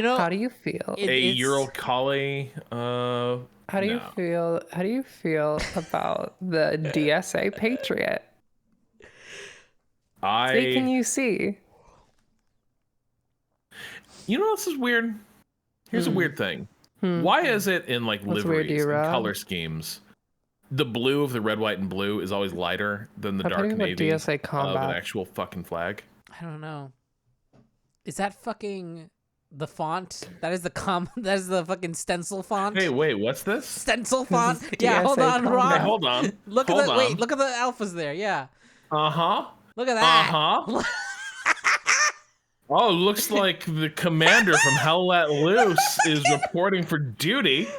How do you feel? A Uralkali. How do you no. feel? How do you feel about the DSA Patriot? Taking you see. You know what else is weird? Here's a weird thing. Why is it in like What's weird to liveries you, and Rob? color schemes, the blue of the red, white, and blue is always lighter than the How dark about navy DSA of combat? an actual fucking flag? I don't know. Is that fucking the font? That is that is the fucking stencil font. Hey, wait, what's this? Stencil font. is Yeah, hold DSA on, combat. Rob. Hey, hold on. Look Hold at the on. wait. Look at the alphas there. Yeah. Uh-huh. Look at that. Uh-huh. Oh, looks like the commander from Hell Let Loose is reporting for duty. The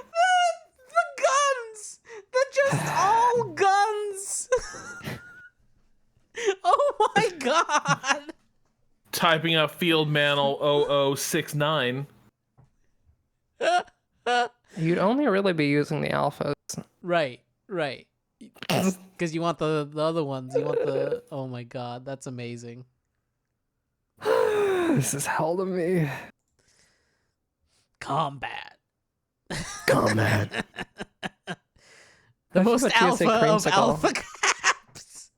guns. They're just all guns. Oh my god. Typing out Field Manual 0069. You'd only really be using the alphas. Right. Because you want the other ones. You want the. Oh my god, that's amazing. This is hell to me. Combat. Combat. The That's most what TSA alpha of creamsicle. alpha caps.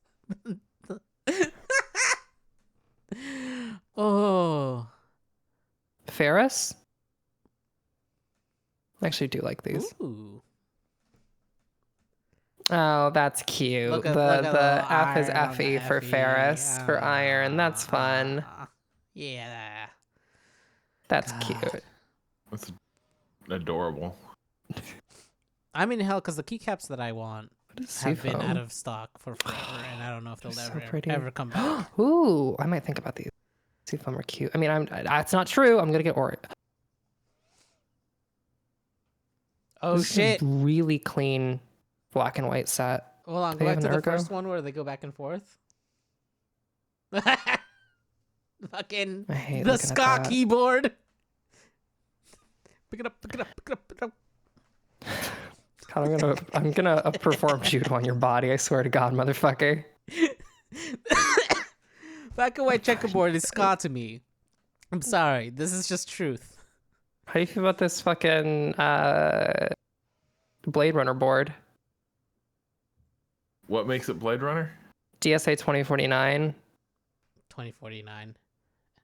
Oh. Ferris? I actually do like these. Ooh. Oh, that's cute. Look at the F is iron on the FE for FE. Ferris, for iron. That's fun. Yeah. That's God. cute. That's adorable. I'm in hell because the keycaps that I want What is have been Seafoam? out of stock for forever, and I don't know if they'll They're so ever pretty. ever come back. Ooh, I might think about these. Seafoam are cute. I mean, that's not true. I'm gonna get Ori. Oh This is shit! a really clean black and white set. Hold on, Do go they back have to an the Ergo? first one where they go back and forth. Fucking I hate the looking at ska that. keyboard. Pick it up, pick it up, pick it up, pick it up. God, I'm gonna perform judo on your body. I swear to God, motherfucker. Black and white checkerboard is ska to me. I'm sorry, this is just truth. How do you feel about this fucking Blade Runner board? What makes it Blade Runner? DSA 2049. 2049.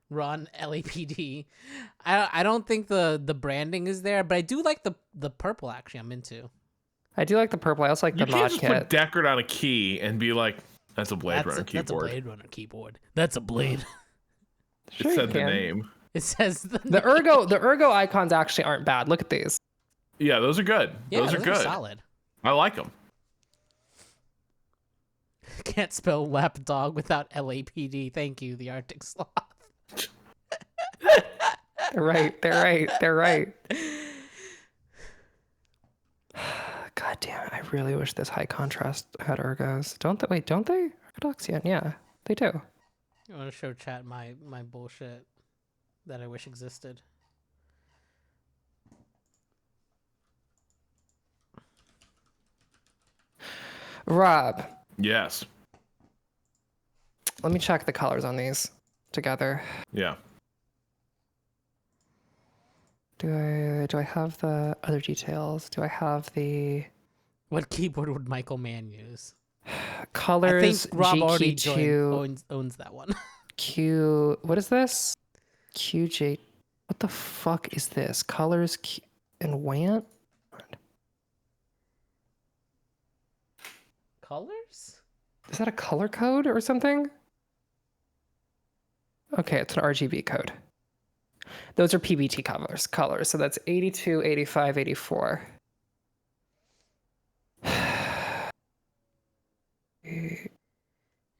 Run LAPD. I don't think the branding is there, but I do like the purple. Actually, I'm into. I do like the purple. I also like You the can't mod just kit. put Deckard on a key and be like, that's a Blade Runner That's a keyboard. Blade Runner keyboard. That's a blade. Sure It you said the can. name. It says The ergo icons actually aren't bad. Look at these. Yeah, those are good. Yeah, those are good. solid. I like them. Can't spell lapdog without LAPD. Thank you, the Arctic Sloth. They're right. They're right. They're right. God damn it. I really wish this high contrast had ergos. Don't they? Wait, don't they? Orthodoxian. Yeah, they do. I want to show chat my bullshit that I wish existed. Rob, Yes. let me check the colors on these together. Yeah. Do I have the other details? Do I have the What keyboard would Michael Mann use? colors? I think Rob already GQ2 owns that one. Q. What is this? QJ. What the fuck is this? Colors Q and WANT? Colors? Is that a color code or something? Okay, it's an RGB code. Those are PBT colors. So that's 82, 85, 84.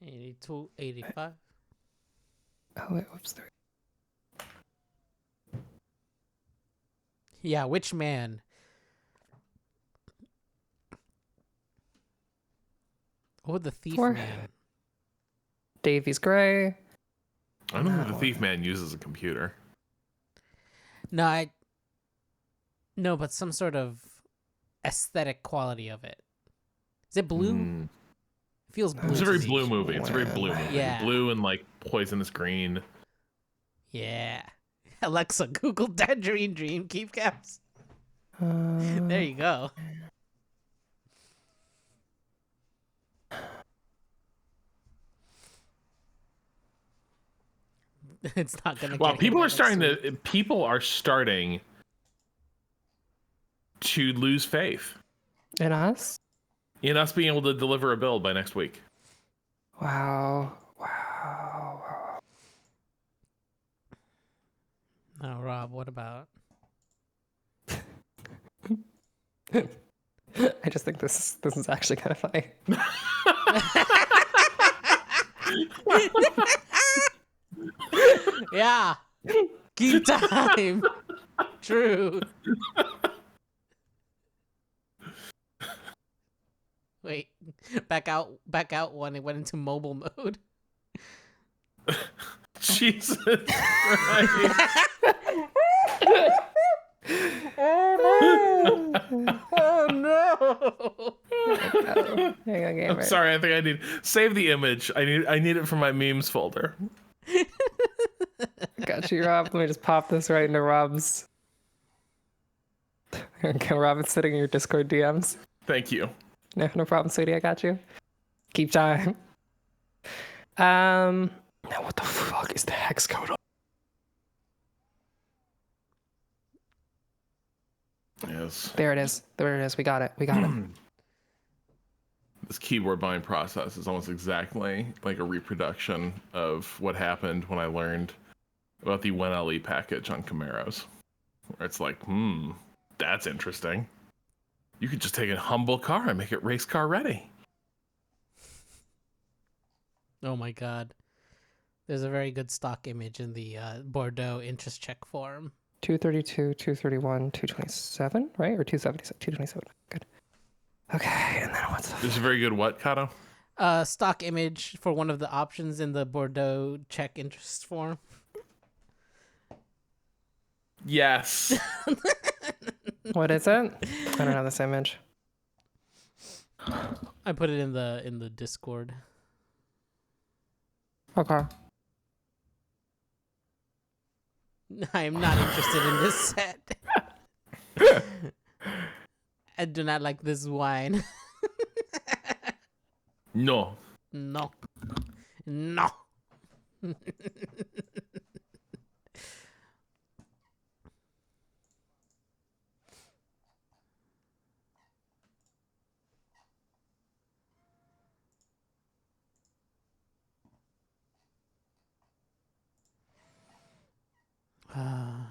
82, 85. Oh, wait, whoops. There. Yeah, which man? What would the thief Four. man? Davies Gray. I don't think the No. Thief Man uses a computer. No, no, but some sort of aesthetic quality of it. Is it blue? Mm. It feels blue. It's a to very me. blue movie. It's a very blue movie. Yeah. Blue and like poisonous green. Yeah. Alexa, Google Tangerine Dream keycaps. There you go. It's not gonna. Well, get people hit are starting next week. to. People are starting to lose faith In us? in us being able to deliver a build by next week. Wow. Oh, Rob, what about? I just think this is actually kind of funny. Yeah. Keep time. True. Wait. Back out when it went into mobile mode. Jesus Christ. Oh no. Hang on, gamer. I'm sorry, I think I need save the image. I need it for my memes folder. Got you, Rob. Let me just pop this right into Rob's. Okay, Rob, it's sitting in your Discord DMs. Thank you. No problem, sweetie. I got you. Keep time. Now what the fuck is the hex code? Yes. There it is. We got it. This keyboard bind process is almost exactly like a reproduction of what happened when I learned about the 1LE package on Camaros. Where it's like, that's interesting. You could just take a humble car and make it race car ready. Oh my god. There's a very good stock image in the Bordeaux interest check form. 232, 231, 227, right? Or 277, 227. Good. Okay, and then what's the... This is a very good what, Kato? Stock image for one of the options in the Bordeaux check interest form. Yes. What is it? I don't know this image. I put it in the Discord. Okay. I am not interested in this set. I do not like this wine. No. No. God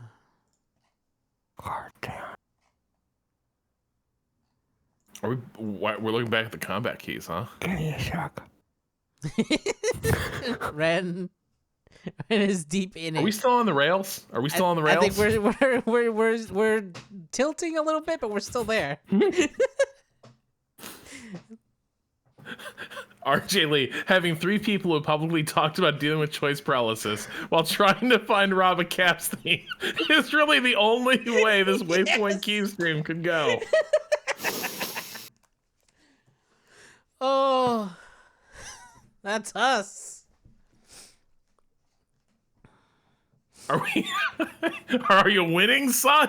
damn. We're looking back at the combat keys, huh? Give me a shock. Ren is deep in it. Are we still on the rails? Are we still on the rails? I think we're tilting a little bit, but we're still there. RJ Lee, having 3 people who publicly talked about dealing with choice paralysis while trying to find Rob a Caps theme is really the only way this Waypoint key stream could go. Oh, that's us. Are we? Are you winning, son?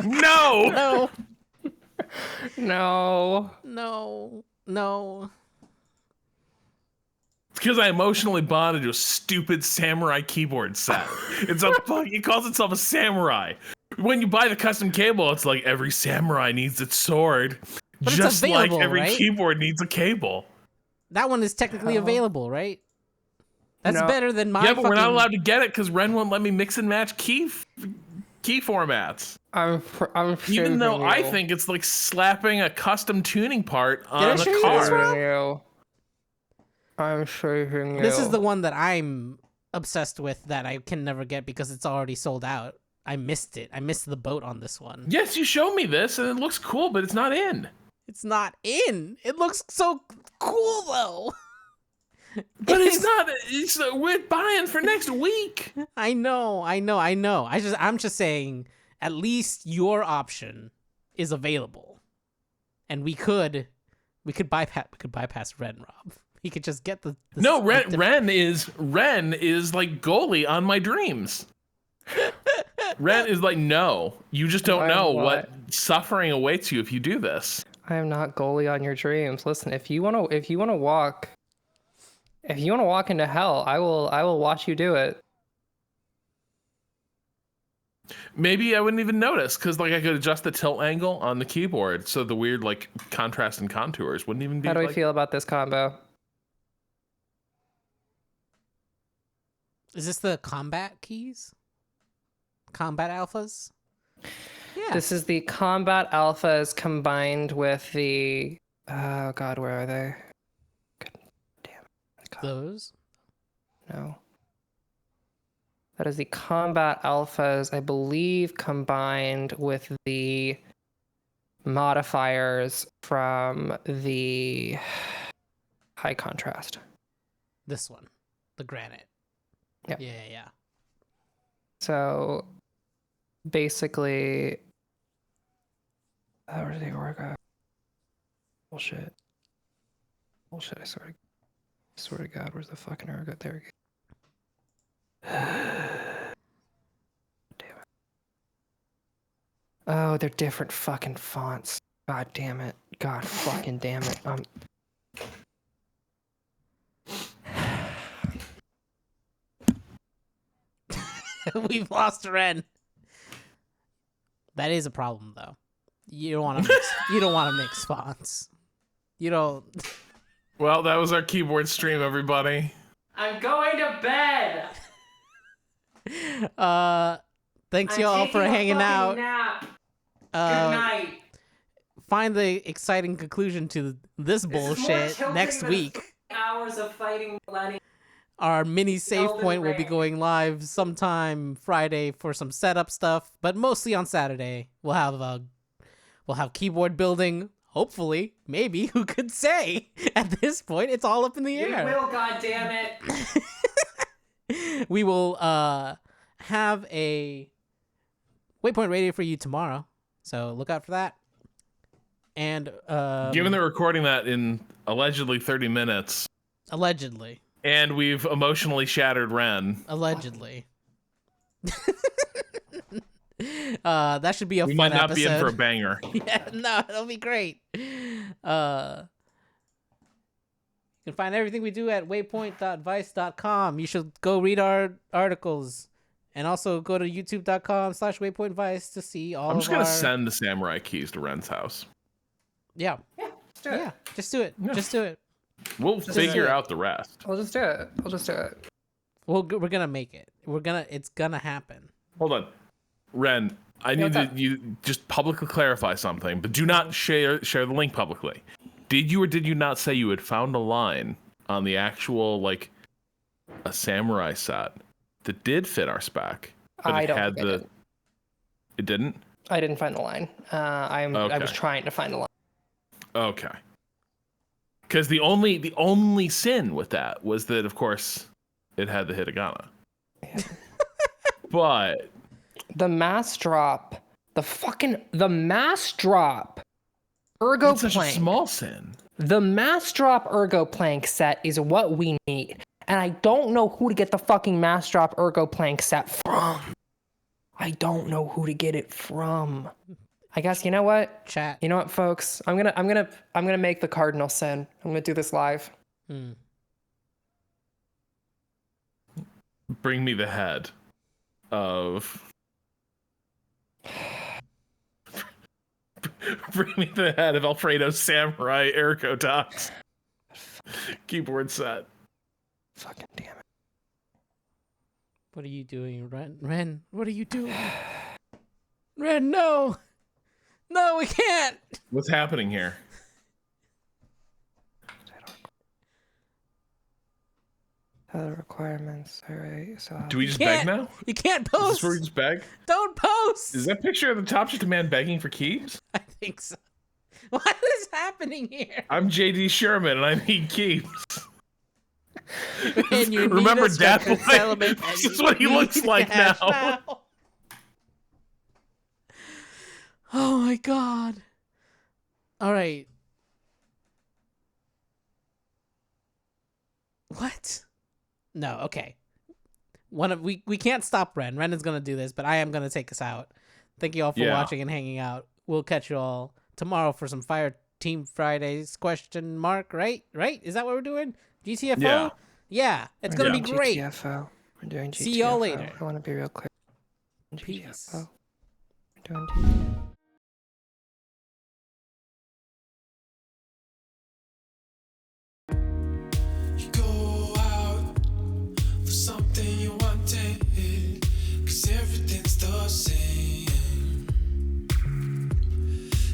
No. No. It's because I emotionally bonded to a stupid samurai keyboard set. It calls itself a samurai. When you buy the custom cable, it's like every samurai needs its sword. But just it's available, like every right? keyboard needs a cable. That one is technically available, right? That's No. better than my. Yeah, but we're not fucking- allowed to get it because Ren won't let me mix and match key formats. I'm Even though shaving I you. think it's like slapping a custom tuning part I on show a you this, car. Rob? Shaving you. I'm shaving you. This is the one that I'm obsessed with that I can never get because it's already sold out. I missed it. I missed the boat on this one. Yes, you showed me this and it looks cool, but it's not in. It's not in. It looks so cool though. But it's not. We're buying for next week. I know. I'm just saying, at least your option is available, and we could bypass Ren, Rob. He could just get the No, Ren is like goalie on my dreams. Ren is like, no, you just don't know What? what suffering awaits you if you do this. I am not goalie on your dreams. Listen, if you wanna walk into hell, I will watch you do it. Maybe I wouldn't even notice because like I could adjust the tilt angle on the keyboard, so the weird like contrast and contours wouldn't even be. How do we like... feel about this combo? Is this the combat keys? Combat alphas? Yeah. This is the combat alphas combined with the oh god, where are they? God damn it. God, Those? no. That is the combat alphas, I believe, combined with the modifiers from the high contrast. This one. The granite. Yeah. Yeah. So basically, where did the orga? Bullshit. I swear to God, where's the fucking orga? There we go. Damn it. Oh, they're different fucking fonts. God damn it. God fucking damn it. We've lost Ren. That is a problem, though. You don't want to mix. You don't want to mix fonts. You don't. Well, that was our keyboard stream, everybody. I'm going to bed. Thanks y'all for hanging out. Nap. Good night. Find the exciting conclusion to this bullshit next week. Hours of fighting millennials. Our mini save Elden point will be Ring. going live sometime Friday for some setup stuff, but mostly on Saturday. We'll have keyboard building. Hopefully, maybe. Who could say? At this point, it's all up in the air. We will, goddammit. We will have a Waypoint radio for you tomorrow, so look out for that. And Given that we're recording that in allegedly 30 minutes, allegedly, and we've emotionally shattered Ren, allegedly, that should be a we fun might not episode. be in for a banger. Yeah, no, it'll be great. You can find everything we do at waypoint.vice.com. You should go read our articles. And also go to youtube.com/waypointvice to see all of our... I'm just going to send the samurai keys to Ren's house. Yeah. Just do it. Yeah, just do it. Yeah. Just do it. We'll figure do it. out the rest. We'll just do it. We're going to make it. It's going to happen. Hold on. Ren, I need you just publicly clarify something, but do not share the link publicly. Did you or did you not say you had found a line on the actual, like, a samurai set that did fit our spec? But I it don't had think it did. It didn't? I didn't find the line. I was Okay. trying to find the line. Okay. Because the only sin with that was that, of course, it had the hiragana. But The mass drop. The mass drop. Ergo it's such a plank. small sin. The mass drop ergo plank set is what we need. And I don't know who to get the fucking mass drop ergo plank set from. I don't know who to get it from. I guess you know what? Chat. You know what, folks? I'm gonna make the cardinal sin. I'm gonna do this live. Bring me the head of. Bring me the head of Alfredo's samurai Ergo Docs keyboard set. Fucking damn it. What are you doing, Ren? Ren, what are you doing? Ren, no! No, we can't! What's happening here? Other requirements. All right. So Do we just Can't. beg now? You can't Is this post! where we just beg? Don't post! Is that picture at the top just a man begging for keys? I think so. What is happening here? I'm JD Sherman and I need keys. And you need Remember a Death structured Boy? settlement This and is you what he need looks like cash now. Oh my god. Alright. What? No, okay. we can't stop Ren. Ren is gonna do this, but I am gonna take us out. Thank you all for watching and hanging out. We'll catch you all tomorrow for some Fire Team Fridays ? Right? Is that what we're doing? GTFO? Yeah. It's gonna be great. GTFO. We're doing GTFO. See y'all later. I want to be real clear. Peace. GTFO. We're doing GTFO. Something you wanted, 'cause everything's the same.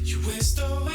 You waste all